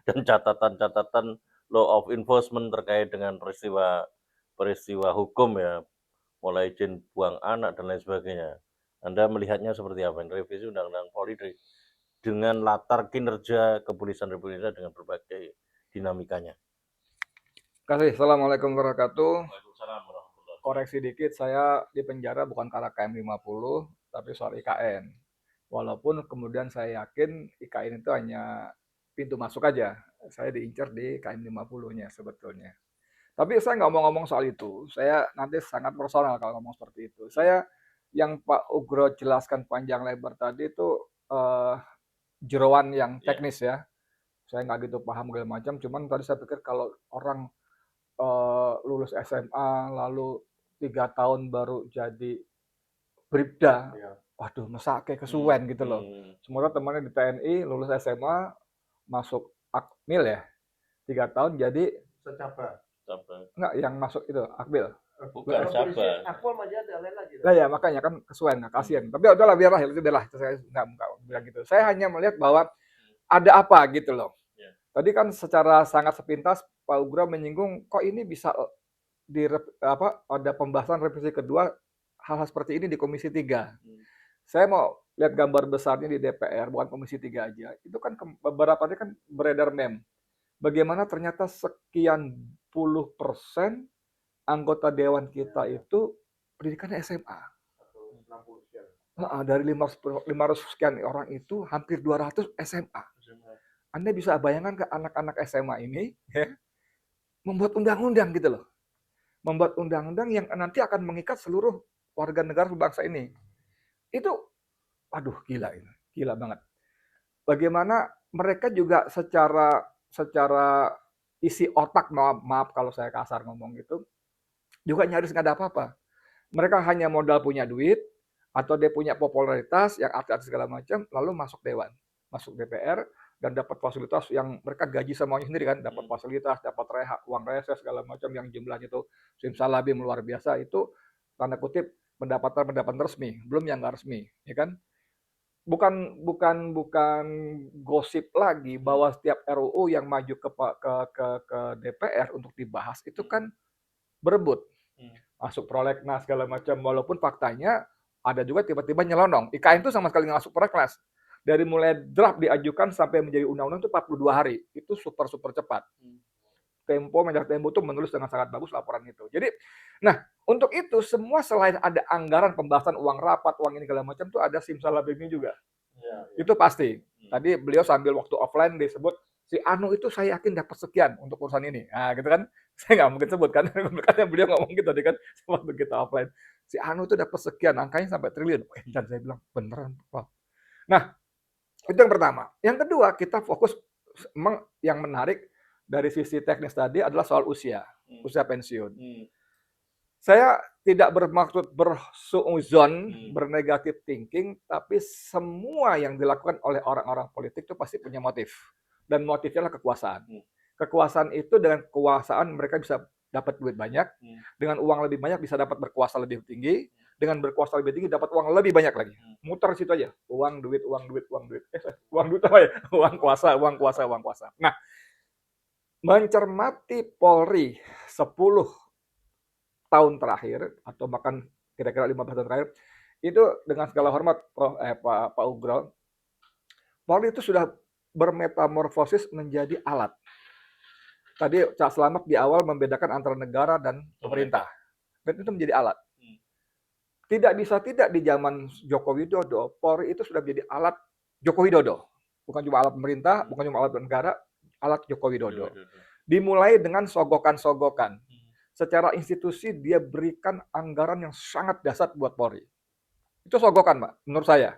dan catatan-catatan law of enforcement terkait dengan peristiwa hukum ya, mulai izin buang anak dan lain sebagainya. Anda melihatnya seperti apa? Revisi Undang-Undang Polri dengan latar kinerja kepolisian Republik Indonesia dengan berbagai dinamikanya. Kasih. Assalamualaikum warahmatullahi wabarakatuh. Waalaikumsalam warahmatullahi wabarakatuh. Koreksi dikit, saya di penjara bukan karena KM 50, tapi soal IKN. Walaupun kemudian saya yakin IKN itu hanya pintu masuk aja. Saya diincar di KM 50-nya sebetulnya. Tapi saya nggak mau ngomong soal itu. Saya nanti sangat personal kalau ngomong seperti itu. Saya yang Pak Ugro jelaskan panjang lebar tadi itu jeroan yang teknis ya. Saya nggak gitu paham segala macam. Cuman tadi saya pikir kalau orang lulus SMA lalu 3 tahun baru jadi bribda, waduh masa kayak kesuwen gitu loh. Semoga temannya di TNI lulus SMA masuk Akmil ya, 3 tahun jadi Secapa. enggak yang masuk itu Akmil. Bukan Cabar. Akpol masih ada lain lagi. Nah ya makanya kan kesuwen, nah, kasihan. Tapi udahlah biarlah itu udahlah, saya nggak bilang gitu. Saya hanya melihat bahwa ada apa gitu loh. Tadi kan secara sangat sepintas Pak Ugro menyinggung kok ini bisa ada pembahasan revisi kedua hal-hal seperti ini di Komisi 3. Saya mau lihat gambar besarnya di DPR, bukan Komisi 3 aja. Itu kan beberapa hari kan beredar meme. Bagaimana ternyata sekian puluh persen anggota dewan kita itu pendidikannya SMA. Dari 500 sekian orang itu hampir 200 SMA. Anda bisa bayangkan ke anak-anak SMA ini ya, membuat undang-undang gitu loh. Membuat undang-undang yang nanti akan mengikat seluruh warga negara bangsa ini. Itu aduh gila ini. Gila banget. Bagaimana mereka juga secara isi otak, maaf kalau saya kasar ngomong gitu, juga nyaris nggak ada apa-apa. Mereka hanya modal punya duit, atau dia punya popularitas yang artis segala macam, lalu masuk dewan, masuk DPR, dan dapat fasilitas yang mereka gaji semuanya sendiri kan, dapat fasilitas, dapat uang reses segala macam yang jumlahnya itu simsalabim luar biasa, itu tanda kutip pendapatan resmi, belum yang nggak resmi, ya kan? Bukan gosip lagi bahwa setiap RUU yang maju ke DPR untuk dibahas itu kan berebut, masuk prolegnas segala macam, walaupun faktanya ada juga tiba-tiba nyelonong. IKN itu sama sekali nggak masuk prolegnas. Dari mulai draft diajukan sampai menjadi undang-undang itu 42 hari. Itu super cepat. Majalah Tempo itu menulis dengan sangat bagus laporan itu. Jadi, nah untuk itu semua selain ada anggaran pembahasan uang rapat, uang ini segala macam itu ada simsalabimnya juga. Itu pasti. Tadi beliau sambil waktu offline disebut, si Anu itu saya yakin dapat sekian untuk urusan ini. Nah, gitu kan. Saya nggak mungkin sebut kan, makanya beliau ngomong gitu tadi kan, waktu kita offline. Si Anu itu dapat sekian, angkanya sampai triliun. Dan saya bilang, beneran, Pak. Nah, itu yang pertama. Yang kedua, kita fokus, memang yang menarik dari sisi teknis tadi adalah soal usia pensiun. Saya tidak bermaksud bersuuzon, bernegatif thinking, tapi semua yang dilakukan oleh orang-orang politik itu pasti punya motif. Dan motifnya adalah kekuasaan. Kekuasaan itu dengan kekuasaan mereka bisa dapat duit banyak, dengan uang lebih banyak bisa dapat berkuasa lebih tinggi, dengan berkuasa lebih tinggi dapat uang lebih banyak lagi. Muter situ aja. Uang, duit, uang, duit, uang, duit. Uang duit apa ya? Uang kuasa, uang kuasa, uang kuasa. Nah, mencermati Polri 10 tahun terakhir atau bahkan kira-kira 15 tahun terakhir itu dengan segala hormat Pak Ugro, Polri itu sudah bermetamorfosis menjadi alat. Tadi Cak Selamat di awal membedakan antara negara dan pemerintah. Dan itu menjadi alat. Tidak bisa tidak di zaman Joko Widodo, Polri itu sudah menjadi alat Joko Widodo. Bukan cuma alat pemerintah, bukan cuma alat negara, alat Joko Widodo. Dimulai dengan sogokan-sogokan. Secara institusi dia berikan anggaran yang sangat dahsyat buat Polri. Itu sogokan, Pak, menurut saya.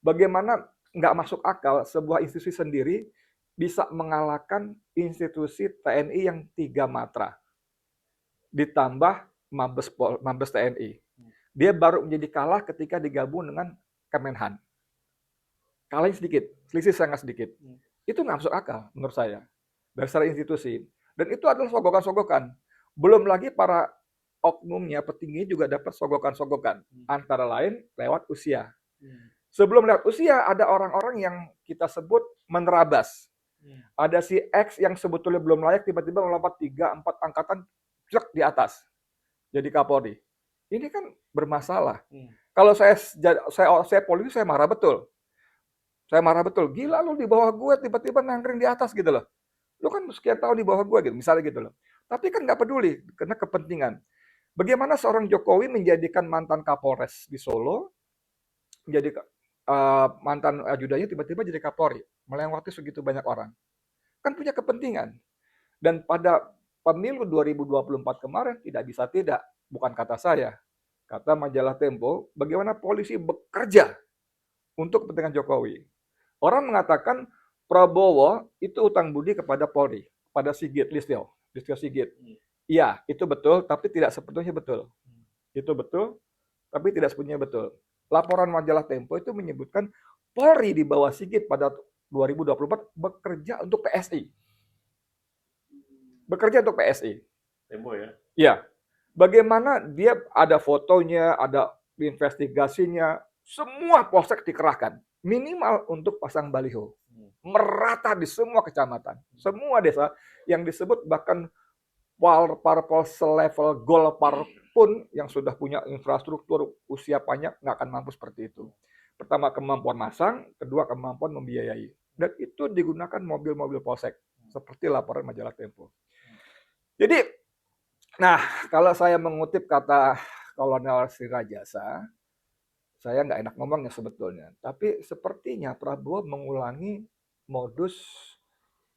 Bagaimana nggak masuk akal sebuah institusi sendiri bisa mengalahkan institusi TNI yang 3 matra. Ditambah Mabes TNI. Dia baru menjadi kalah ketika digabung dengan Kemenhan. Kalahnya sedikit, selisih sangat sedikit. Itu nggak masuk akal menurut saya. Dari secara institusi. Dan itu adalah sogokan-sogokan. Belum lagi para oknumnya, petinggi juga dapat sogokan-sogokan. Antara lain lewat usia. Sebelum lewat usia, ada orang-orang yang kita sebut menerabas. Ada si X yang sebetulnya belum layak, tiba-tiba melompat 3-4 angkatan di atas. Jadi Kapolri. Ini kan bermasalah. Kalau saya polisi, saya marah betul. Saya marah betul. Gila lu di bawah gue, tiba-tiba nangkring di atas gitu loh. Lu kan sekian tahun di bawah gue gitu, misalnya gitu loh. Tapi kan nggak peduli, karena kepentingan. Bagaimana seorang Jokowi menjadikan mantan Kapolres di Solo, menjadi mantan ajudannya tiba-tiba jadi Kapolri, melewati segitu banyak orang. Kan punya kepentingan. Dan pada pemilu 2024 kemarin tidak bisa tidak, bukan kata saya, kata majalah Tempo, bagaimana polisi bekerja untuk kepentingan Jokowi. Orang mengatakan Prabowo itu utang budi kepada Polri, pada Listio Sigit. Iya, itu betul, tapi tidak sepenuhnya betul. Itu betul, tapi tidak sepenuhnya betul. Laporan majalah Tempo itu menyebutkan Polri di bawah Sigit pada 2024 bekerja untuk PSI. Bekerja untuk PSI. Tempo ya? Iya. Bagaimana dia ada fotonya, ada investigasinya, semua polsek dikerahkan. Minimal untuk pasang baliho. Merata di semua kecamatan. Semua desa yang disebut bahkan parpol selevel Golkar pun yang sudah punya infrastruktur usia panjang nggak akan mampu seperti itu. Pertama kemampuan masang, kedua kemampuan membiayai. Dan itu digunakan mobil-mobil polsek. Seperti laporan majalah Tempo. Jadi, nah kalau saya mengutip kata Kolonel Sirajasa, saya nggak enak ngomongnya sebetulnya. Tapi sepertinya Prabowo mengulangi modus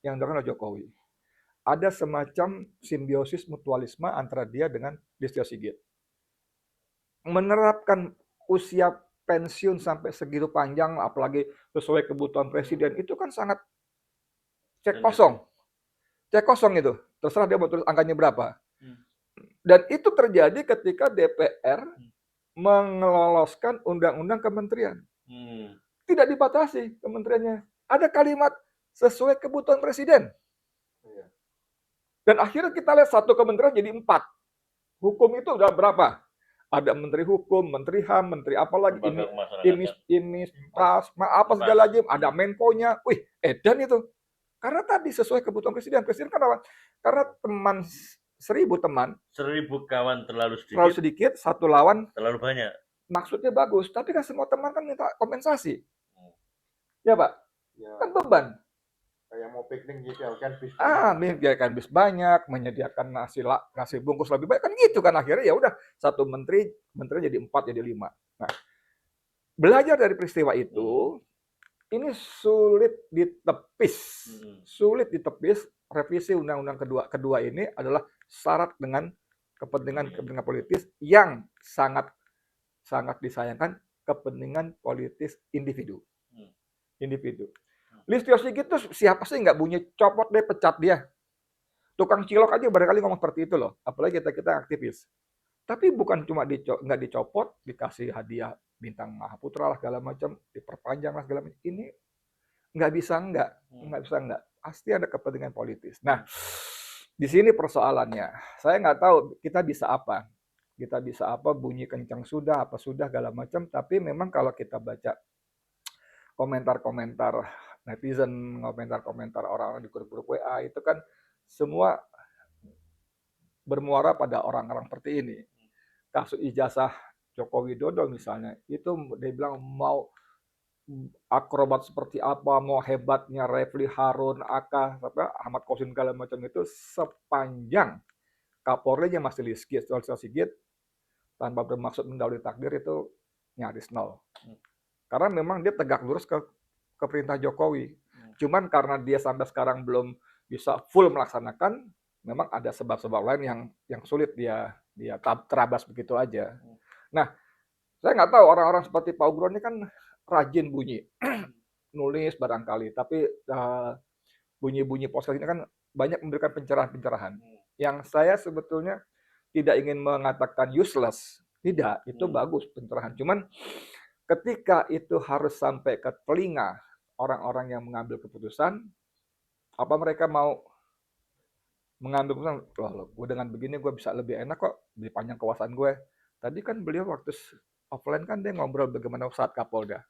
yang dilakukan oleh Jokowi. Ada semacam simbiosis mutualisme antara dia dengan Listio Sigit. Menerapkan usia pensiun sampai segitu panjang, apalagi sesuai kebutuhan presiden, itu kan sangat cek kosong. Cek kosong itu. Terserah dia mau tulis angkanya berapa. Dan itu terjadi ketika DPR mengeloloskan undang-undang kementerian. Tidak dibatasi kementeriannya. Ada kalimat sesuai kebutuhan presiden. Dan akhirnya kita lihat satu kementerian jadi 4. Hukum itu udah berapa? Ada Menteri Hukum, Menteri HAM, Menteri apa lagi, ini Pras, apa segala lagi, ada Menko-nya. Wih, edan itu. Karena tadi sesuai kebutuhan presiden. Presiden kan apa? Karena 1000 teman. 1000 kawan terlalu sedikit, 1 lawan terlalu banyak. Maksudnya bagus, tapi kan semua teman kan minta kompensasi. Ya Pak? Ya. Kan beban. Kayak mau piknik menyediakan bis. Menyediakan bis banyak, menyediakan nasi bungkus lebih banyak, kan gitu kan akhirnya ya udah satu menteri jadi 4 jadi 5. Nah, belajar dari peristiwa itu, ini sulit ditepis. Sulit ditepis. Revisi undang-undang kedua ini adalah syarat dengan kepentingan politis yang sangat sangat disayangkan, kepentingan politis individu. Listio Sigit itu siapa sih nggak bunyi, copot deh, pecat dia. Tukang cilok aja barangkali ngomong seperti itu loh, apalagi kita aktivis. Tapi bukan cuma nggak dicopot, dikasih hadiah bintang Mahaputra lah segala macam, diperpanjang lah segala macam. Ini nggak bisa nggak. Pasti ada kepentingan politis. Nah, di sini persoalannya. Saya nggak tahu kita bisa apa. Kita bisa apa, bunyi kencang sudah, apa sudah, segala macam. Tapi memang kalau kita baca komentar-komentar netizen, komentar-komentar orang-orang di grup-grup WA, itu kan semua bermuara pada orang-orang seperti ini. Kasus ijazah Joko Widodo misalnya, itu dia bilang mau akrobat seperti apa, mau hebatnya Refli Harun, Ahmad Qasim segala macam itu, sepanjang Kapolri yang masih Listio Sigit tanpa bermaksud mendahului takdir, itu nyaris nol. Karena memang dia tegak lurus ke perintah Jokowi. Cuman karena dia sampai sekarang belum bisa full melaksanakan, memang ada sebab-sebab lain yang sulit dia terabas begitu aja. Nah, saya nggak tahu orang-orang seperti Pak Ugro ini kan rajin bunyi, nulis barangkali, tapi bunyi-bunyi podcast ini kan banyak memberikan pencerahan-pencerahan. Yang saya sebetulnya tidak ingin mengatakan useless, tidak, itu bagus pencerahan. Cuman ketika itu harus sampai ke telinga orang-orang yang mengambil keputusan, apa mereka mau mengambil keputusan, loh, gue dengan begini gue bisa lebih enak kok, lebih panjang kekuasaan gue. Tadi kan beliau waktu offline kan dia ngobrol bagaimana saat Kapolda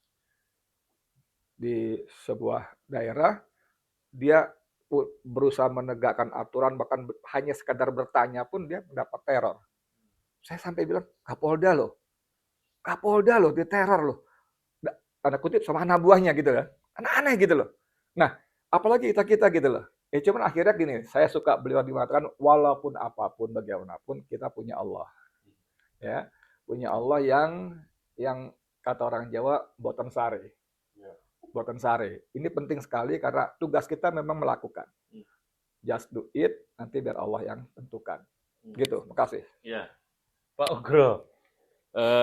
di sebuah daerah, dia berusaha menegakkan aturan, bahkan hanya sekadar bertanya pun dia mendapat teror. Saya sampai bilang, Kapolda loh, diteror loh. Tanda kutip sama anak buahnya gitu kan. Aneh-aneh gitu loh. Nah, apalagi kita gitu loh. Cuman akhirnya gini, saya suka beliau mengatakan, walaupun apapun, bagaimanapun, kita punya Allah. Ya, punya Allah yang kata orang Jawa, boten sare. Boten sare. Ini penting sekali karena tugas kita memang melakukan. Just do it, nanti biar Allah yang tentukan. Gitu, makasih. Ya, Pak Ugro.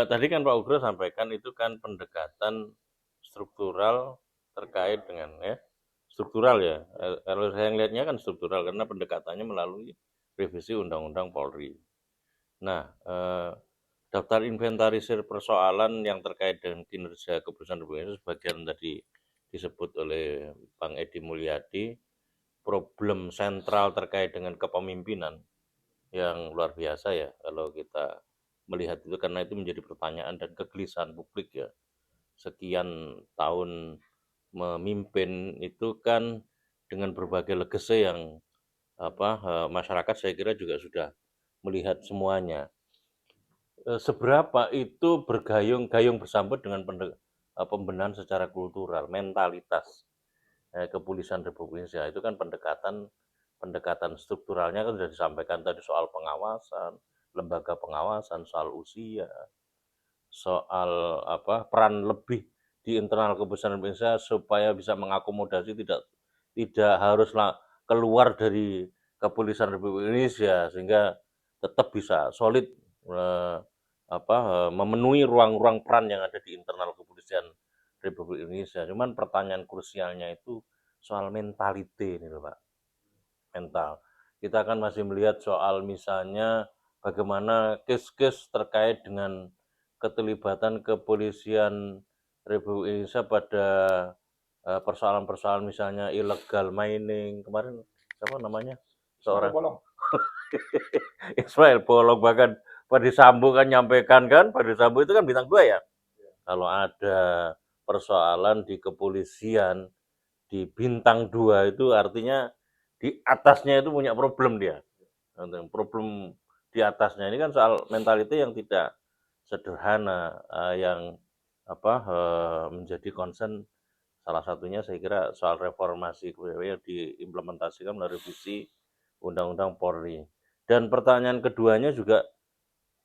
Tadi kan Pak Ugro sampaikan itu kan pendekatan struktural terkait dengan struktural ya. Kalau saya melihatnya kan struktural karena pendekatannya melalui revisi Undang-Undang Polri. Nah, daftar inventarisir persoalan yang terkait dengan kinerja kepolisian Republik Indonesia sebagian tadi disebut oleh Bang Edi Mulyadi, problem sentral terkait dengan kepemimpinan yang luar biasa ya kalau kita melihat itu, karena itu menjadi pertanyaan dan kegelisahan publik ya. Sekian tahun memimpin itu kan dengan berbagai legacy yang masyarakat saya kira juga sudah melihat semuanya. Seberapa itu bergayung bersambut dengan pembenahan secara kultural, mentalitas kepolisian Republik Indonesia. Itu kan pendekatan strukturalnya kan sudah disampaikan tadi, soal pengawasan, lembaga pengawasan, soal usia, soal peran lebih di internal kepolisian Indonesia supaya bisa mengakomodasi tidak haruslah keluar dari kepolisian Republik Indonesia sehingga tetap bisa solid memenuhi ruang-ruang peran yang ada di internal kepolisian Republik Indonesia. Cuman pertanyaan krusialnya itu soal mentality ini loh Pak. Mental. Kita akan masih melihat soal misalnya bagaimana kes-kes terkait dengan keterlibatan kepolisian Republik Indonesia pada persoalan-persoalan misalnya illegal mining. Kemarin siapa namanya? Seorang Ismail Bolong, bahkan Ferdi Sambo kan nyampaikan kan, Ferdi Sambo itu kan bintang 2 ya. Kalau ada persoalan di kepolisian di bintang 2 itu artinya di atasnya itu punya problem dia. Problem di atasnya ini kan soal mentality yang tidak sederhana, yang menjadi concern salah satunya saya kira soal reformasi yang diimplementasikan melalui revisi Undang-Undang Polri. Dan pertanyaan keduanya juga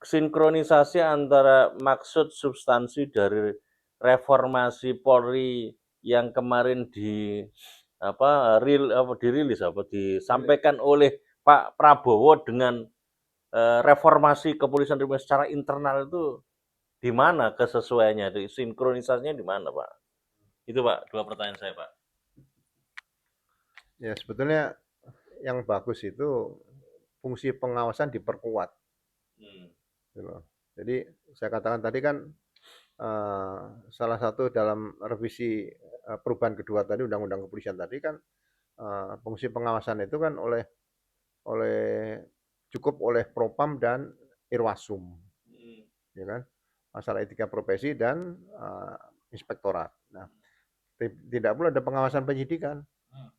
sinkronisasi antara maksud substansi dari reformasi Polri yang kemarin disampaikan oleh Pak Prabowo dengan reformasi kepolisian secara internal itu di mana kesesuaiannya, sinkronisasinya di mana, Pak? Itu Pak, 2 pertanyaan saya, Pak. Ya sebetulnya yang bagus itu fungsi pengawasan diperkuat. Gitu loh. Jadi saya katakan tadi kan salah satu dalam revisi perubahan kedua tadi undang-undang kepolisian tadi kan fungsi pengawasan itu kan cukup oleh Propam dan Irwasum, ya kan, masalah etika profesi dan inspektorat. Nah, tidak perlu ada pengawasan penyidikan,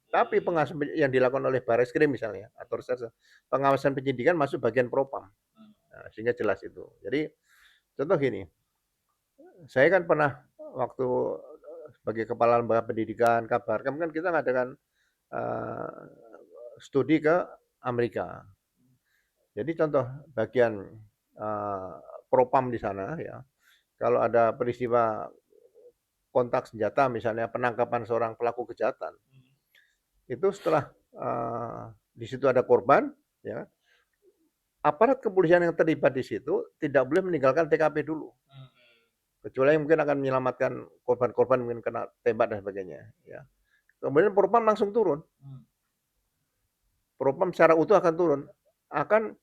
tapi pengawasan yang dilakukan oleh Bareskrim misalnya atau reserse, pengawasan penyidikan masuk bagian Propam, sehingga jelas itu. Jadi contoh gini, saya kan pernah waktu sebagai kepala lembaga pendidikan Kabarkam kan kita ngadakan studi ke Amerika. Jadi contoh bagian Propam di sana ya, kalau ada peristiwa kontak senjata misalnya penangkapan seorang pelaku kejahatan, itu setelah di situ ada korban, ya aparat kepolisian yang terlibat di situ tidak boleh meninggalkan TKP dulu, kecuali mungkin akan menyelamatkan korban-korban mungkin kena tembak dan sebagainya. Ya. Kemudian Propam langsung turun. Propam secara utuh akan turun, akan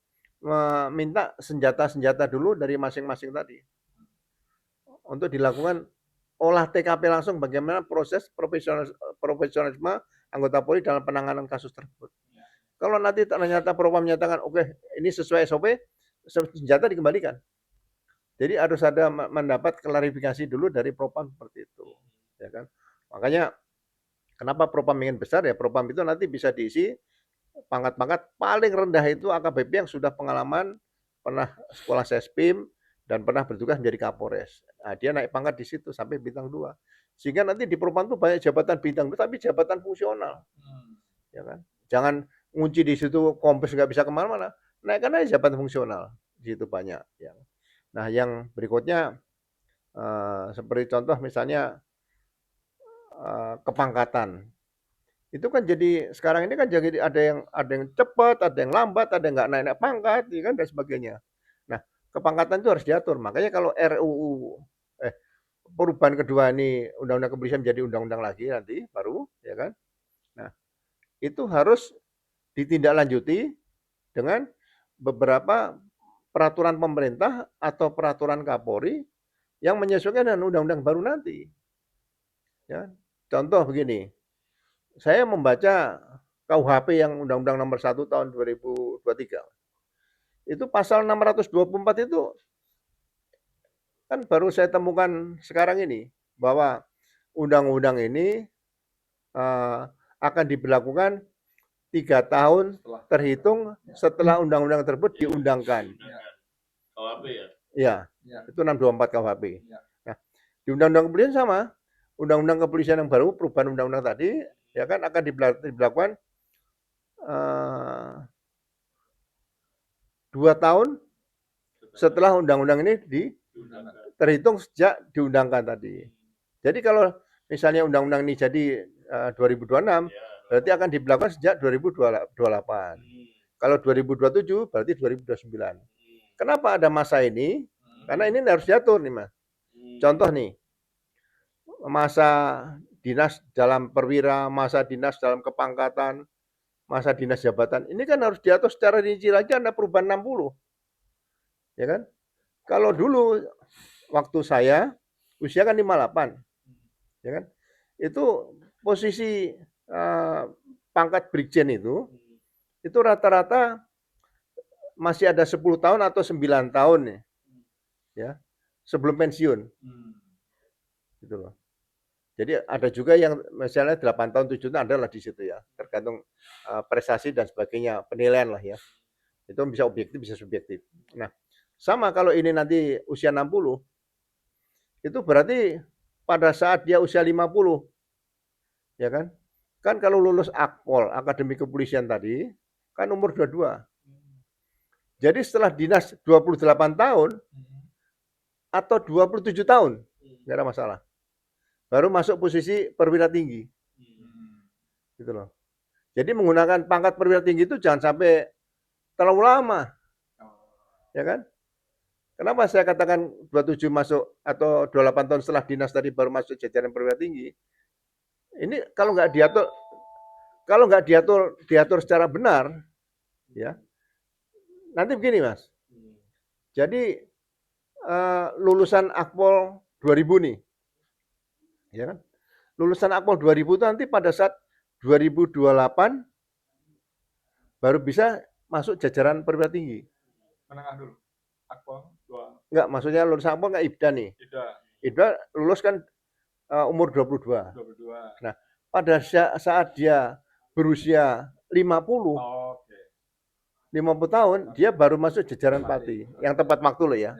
meminta senjata-senjata dulu dari masing-masing tadi untuk dilakukan olah TKP langsung bagaimana proses profesionalisme anggota Polri dalam penanganan kasus tersebut. Kalau nanti ternyata Propam menyatakan oke, ini sesuai SOP, senjata dikembalikan. Jadi harus ada mendapat klarifikasi dulu dari Propam seperti itu, ya kan? Makanya kenapa Propam ingin besar ya, Propam itu nanti bisa diisi pangkat-pangkat paling rendah itu AKBP yang sudah pengalaman, pernah sekolah Sespim, dan pernah bertugas menjadi Kapolres. Nah, dia naik pangkat di situ sampai bintang 2. Sehingga nanti di Propam itu banyak jabatan bintang 2, tapi jabatan fungsional. Ya kan? Jangan ngunci di situ, kompes nggak bisa kemana-mana. Naikkan aja jabatan fungsional. Di situ banyak. Ya. Nah, yang berikutnya, seperti contoh misalnya kepangkatan. Itu kan jadi sekarang ini kan jadi ada yang cepat, ada yang lambat, ada yang nggak naik pangkat, ya kan, dan sebagainya. Nah, kepangkatan itu harus diatur. Makanya kalau RUU perubahan kedua ini undang-undang kepolisian menjadi undang-undang lagi nanti baru, ya kan. Nah, itu harus ditindaklanjuti dengan beberapa peraturan pemerintah atau peraturan Kapolri yang menyesuaikan dengan undang-undang baru nanti. Ya, contoh begini. Saya membaca KUHP yang Undang-Undang Nomor 1 Tahun 2023. Itu pasal 624 itu kan baru saya temukan sekarang ini bahwa undang-undang ini akan diberlakukan 3 tahun terhitung setelah undang-undang tersebut diundangkan. KUHP ya? Iya, itu 624 KUHP. Nah, di Undang-Undang Kepolisian sama. Undang-Undang Kepolisian yang baru, perubahan undang-undang tadi, ya kan akan diberlakukan 2 tahun setelah undang-undang ini terhitung sejak diundangkan tadi. Jadi kalau misalnya undang-undang ini jadi 2026, berarti akan diberlakukan sejak 2028. Kalau 2027 berarti 2029. Kenapa ada masa ini? Karena ini harus diatur nih, Mas. Contoh nih, masa dinas dalam perwira, masa dinas dalam kepangkatan, masa dinas jabatan. Ini kan harus diatur secara rinci lagi, ada perubahan 60. Ya kan? Kalau dulu waktu saya usia kan 58. Ya kan? Itu posisi pangkat brigjen itu rata-rata masih ada 10 tahun atau 9 tahun nih. Ya. Sebelum pensiun. Gitu loh. Jadi ada juga yang misalnya 8 tahun, 7 tahun adalah di situ ya. Tergantung prestasi dan sebagainya, penilaian lah ya. Itu bisa objektif, bisa subjektif. Nah, sama kalau ini nanti usia 60, itu berarti pada saat dia usia 50, ya kan? Kan kalau lulus Akpol, Akademi Kepolisian tadi, kan umur 22. Jadi setelah dinas 28 tahun, atau 27 tahun, nggak ada masalah. baru masuk posisi perwira tinggi. Gitu loh. Jadi menggunakan pangkat perwira tinggi itu jangan sampai terlalu lama, ya kan? Kenapa saya katakan 27 masuk atau 28 tahun setelah dinas tadi baru masuk jajaran perwira tinggi? Ini kalau nggak diatur secara benar, ya nanti begini mas. Jadi lulusan Akpol 2000 nih, ya kan? Lulusan Akpol 2000 itu nanti pada saat 2028 baru bisa masuk jajaran perwira tinggi. Menengah dulu. Akpol 2. Enggak, maksudnya lulusan Akpol nggak IBDA nih. IBDA lulus kan umur 22. Nah, pada saat dia berusia 50, 50 tahun, dia baru masuk jajaran Pati. Yang tepat waktu loh ya.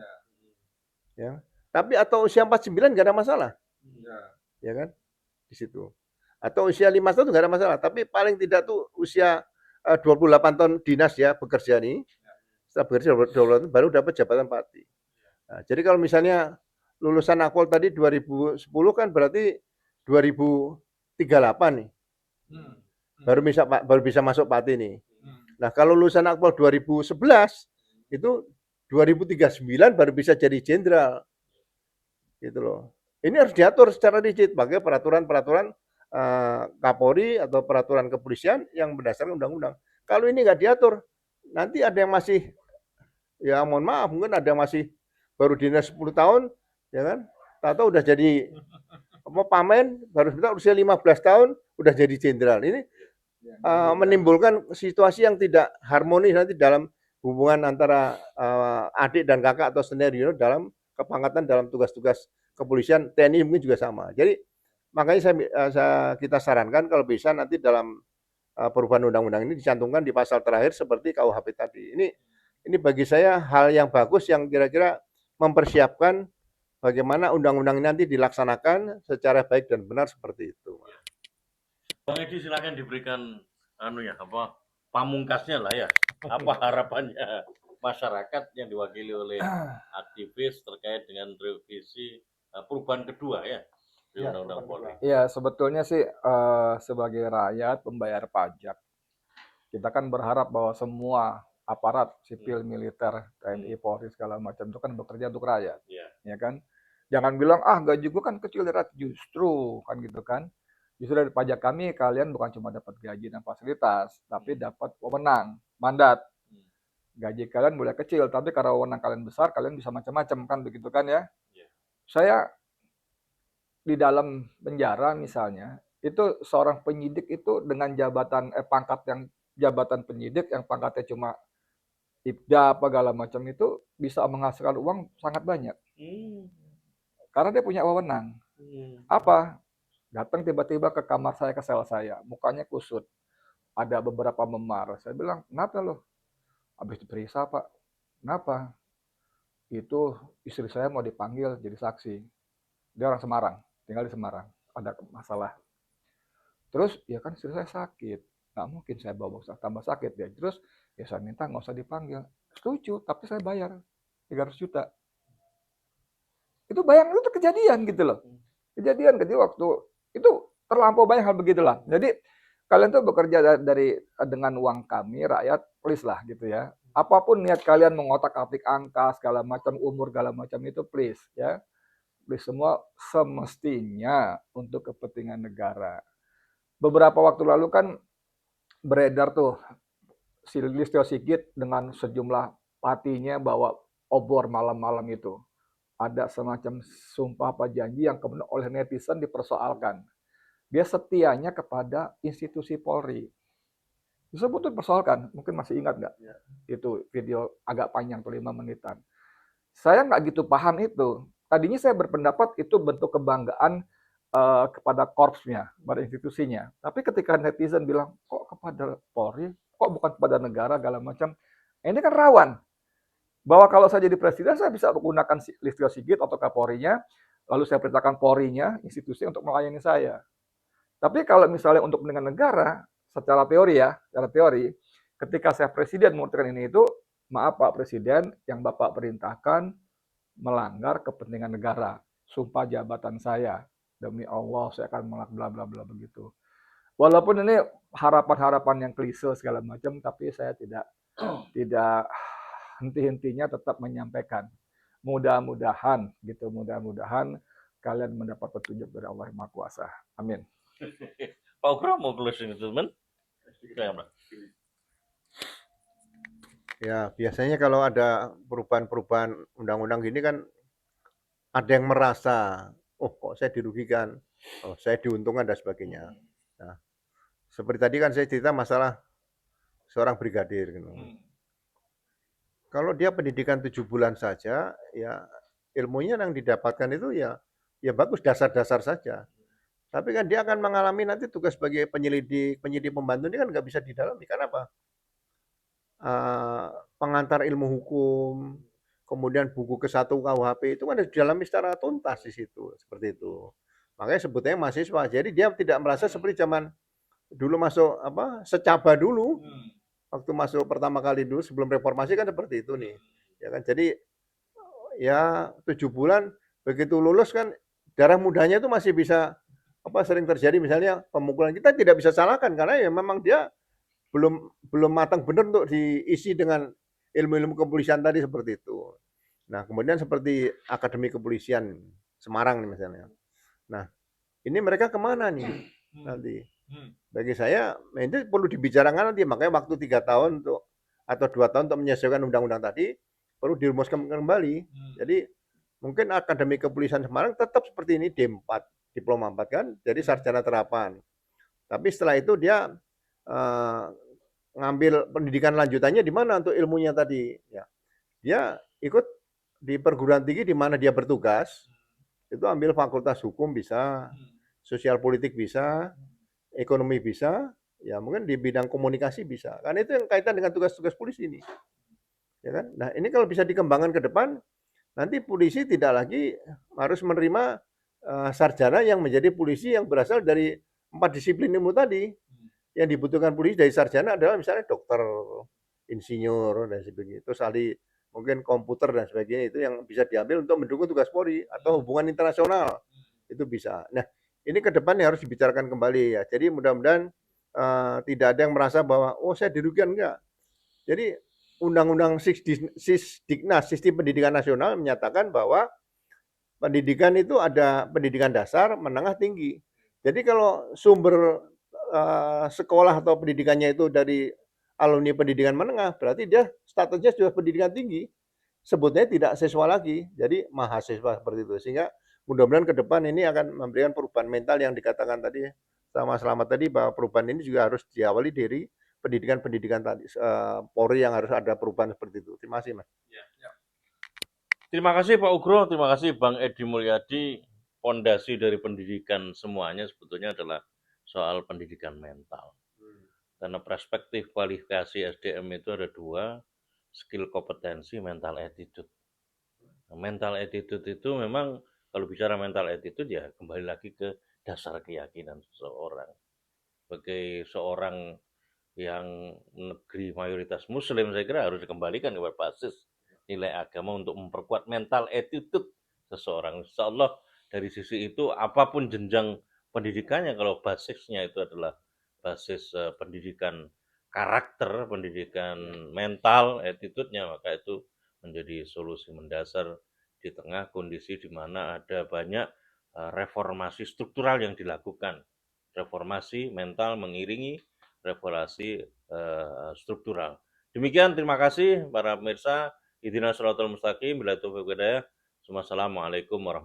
Ya. Tapi atau usia 49 nggak ada masalah. Ya kan? Di situ. Atau usia 5 tahun nggak ada masalah. Tapi paling tidak tuh usia 28 tahun dinas ya bekerja nih. Setelah bekerja 28 tahun baru dapat jabatan Pati. Nah, jadi kalau misalnya lulusan Akpol tadi 2010 kan berarti 2038 nih. Baru bisa masuk Pati nih. Nah, kalau lulusan Akpol 2011 itu 2039 baru bisa jadi jenderal. Gitu loh. Ini harus diatur secara rigid pakai peraturan-peraturan Kapolri atau peraturan kepolisian yang berdasarkan undang-undang. Kalau ini nggak diatur, nanti ada yang masih, ya mohon maaf, mungkin ada yang masih baru dinas 10 tahun, ya kan? Tahu udah jadi pamen, baru usia 15 tahun udah jadi jenderal. Ini menimbulkan situasi yang tidak harmonis nanti dalam hubungan antara adik dan kakak atau senior dalam kepangkatan dalam tugas-tugas kepolisian, TNI mungkin juga sama. Jadi makanya kita sarankan kalau bisa nanti dalam perubahan undang-undang ini dicantumkan di pasal terakhir seperti KUHP tadi. Ini bagi saya hal yang bagus yang kira-kira mempersiapkan bagaimana undang-undang ini nanti dilaksanakan secara baik dan benar seperti itu. Bang Edi silakan diberikan pamungkasnya lah ya. Apa harapannya masyarakat yang diwakili oleh aktivis terkait dengan revisi perubahan kedua ya di Undang-Undang Polri. Ya, sebetulnya sih sebagai rakyat pembayar pajak, kita kan berharap bahwa semua aparat sipil, militer, TNI, Polri segala macam itu kan bekerja untuk rakyat, ya kan? Jangan bilang gaji gue kan kecil dari rakyat, justru kan gitu kan? Justru dari pajak kami kalian bukan cuma dapat gaji dan fasilitas, tapi dapat wewenang, mandat. Gaji kalian boleh kecil, tapi karena wewenang kalian besar, kalian bisa macam-macam kan begitu kan ya? Saya di dalam penjara misalnya, itu seorang penyidik itu dengan pangkat yang jabatan penyidik yang pangkatnya cuma IPDA apa segala macam itu bisa menghasilkan uang sangat banyak. Karena dia punya wewenang. Apa? Datang tiba-tiba ke kamar saya, ke sel saya, mukanya kusut. Ada beberapa memar. Saya bilang, kenapa lo? Habis diperiksa, Pak. Kenapa? Itu istri saya mau dipanggil jadi saksi. Dia orang Semarang, tinggal di Semarang. Ada masalah. Terus, ya kan istri saya sakit. Nggak mungkin saya bawa tambah sakit dia. Terus, ya saya minta nggak usah dipanggil. Setuju, tapi saya bayar 300 juta. Itu bayang, itu kejadian gitu loh. Kejadian waktu itu terlampau banyak hal begitulah. Jadi kalian tuh bekerja dengan uang kami rakyat, please lah gitu ya. Apapun niat kalian mengotak-atik angka segala macam, umur segala macam itu please ya. Please semua semestinya untuk kepentingan negara. Beberapa waktu lalu kan beredar tuh si Listio Sigit dengan sejumlah patinya bawa obor malam-malam itu. Ada semacam sumpah apa janji yang kemudian oleh netizen dipersoalkan. Dia setianya kepada institusi Polri. Disebut dipersoalkan, mungkin masih ingat nggak? Ya. Itu video agak panjang tuh 5 menitan. Saya nggak gitu paham itu. Tadinya saya berpendapat itu bentuk kebanggaan kepada korpsnya, pada institusinya. Tapi ketika netizen bilang, kok kepada Polri, kok bukan kepada negara, segala macam. Ini kan rawan. Bahwa kalau saya jadi presiden, saya bisa menggunakan Listio Sigit atau Kapolri-nya, lalu saya perintahkan Polri-nya, institusi untuk melayani saya. Tapi kalau misalnya untuk kepentingan negara, secara teori, ketika saya presiden memutuskan ini itu, maaf Pak Presiden, yang Bapak perintahkan melanggar kepentingan negara, sumpah jabatan saya. demi Allah saya akan melakukan bla bla bla begitu. Walaupun ini harapan-harapan yang klise segala macam, tapi saya tidak henti-hentinya tetap menyampaikan. Mudah-mudahan gitu, mudah-mudahan kalian mendapat petunjuk dari Allah Yang Maha Kuasa. Amin. Pak Ugro mau closing statement? Ya, biasanya kalau ada perubahan-perubahan undang-undang gini kan ada yang merasa, oh kok saya dirugikan, oh saya diuntungkan dan sebagainya. Nah, seperti tadi kan saya cerita masalah seorang brigadir gitu. Kalau dia pendidikan 7 bulan saja, ya ilmunya yang didapatkan itu ya bagus dasar-dasar saja. Tapi kan dia akan mengalami nanti tugas sebagai penyidik pembantu ini kan nggak bisa didalami. Kenapa? Pengantar ilmu hukum, kemudian buku ke-1 KUHP itu kan didalami secara tuntas di situ, seperti itu. Makanya sebutnya mahasiswa. Jadi dia tidak merasa seperti zaman dulu masuk secaba dulu. Waktu masuk pertama kali dulu sebelum reformasi kan seperti itu nih. Ya kan? Jadi ya 7 bulan begitu lulus kan darah mudanya itu masih bisa sering terjadi misalnya pemukulan. Kita tidak bisa salahkan karena ya memang dia belum matang benar untuk diisi dengan ilmu-ilmu kepolisian tadi seperti itu. Nah, kemudian seperti Akademi Kepolisian Semarang nih misalnya. Nah, ini mereka kemana nih nanti? Bagi saya, ini perlu dibicarakan nanti. Makanya waktu 3 tahun atau 2 tahun untuk menyesuaikan undang-undang tadi perlu dirumuskan kembali. Jadi mungkin Akademi Kepolisian Semarang tetap seperti ini D4, diploma 4 kan, jadi sarjana terapan. Tapi setelah itu dia ngambil pendidikan lanjutannya di mana untuk ilmunya tadi. Ya, dia ikut di perguruan tinggi di mana dia bertugas, itu ambil fakultas hukum bisa, sosial politik bisa, ekonomi bisa, ya mungkin di bidang komunikasi bisa. Karena itu yang kaitan dengan tugas-tugas polisi ini. Ya kan? Nah, ini kalau bisa dikembangkan ke depan, nanti polisi tidak lagi harus menerima sarjana yang menjadi polisi yang berasal dari 4 disiplin ilmu tadi. Yang dibutuhkan polisi dari sarjana adalah misalnya dokter, insinyur, dan sebagainya. Terus ahli mungkin komputer dan sebagainya itu yang bisa diambil untuk mendukung tugas Polri atau hubungan internasional. Itu bisa. Nah, ini ke depan harus dibicarakan kembali ya. Jadi mudah-mudahan tidak ada yang merasa bahwa oh saya dirugikan, enggak. Jadi Undang-Undang Sisdiknas, Sistem Pendidikan Nasional menyatakan bahwa pendidikan itu ada pendidikan dasar, menengah, tinggi. Jadi kalau sumber sekolah atau pendidikannya itu dari alumni pendidikan menengah, berarti dia statusnya sudah pendidikan tinggi. Sebutnya tidak siswa lagi, jadi mahasiswa seperti itu. Sehingga mudah-mudahan ke depan ini akan memberikan perubahan mental yang dikatakan tadi sama Selamat tadi, bahwa perubahan ini juga harus diawali dari pendidikan-pendidikan tadi Polri yang harus ada perubahan seperti itu. Terima kasih, Mas. Terima kasih Pak Ugro, terima kasih Bang Edi Mulyadi. Pondasi dari pendidikan semuanya sebetulnya adalah soal pendidikan mental. Karena perspektif kualifikasi SDM itu ada 2, skill kompetensi, mental attitude. Nah, mental attitude itu memang kalau bicara mental attitude ya kembali lagi ke dasar keyakinan seseorang. Sebagai seorang yang negeri mayoritas muslim, saya kira harus dikembalikan kepada basis nilai agama untuk memperkuat mental attitude seseorang. Insya Allah dari sisi itu apapun jenjang pendidikannya, kalau basisnya itu adalah basis pendidikan karakter, pendidikan mental, attitude-nya, maka itu menjadi solusi mendasar di tengah kondisi di mana ada banyak reformasi struktural yang dilakukan. Reformasi mental mengiringi reformasi struktural. Demikian, terima kasih para pemirsa. Ihdinas shiratal mustaqim, bila taufiq hidayah. Wassalamualaikum warahmatullahi wabarakatuh.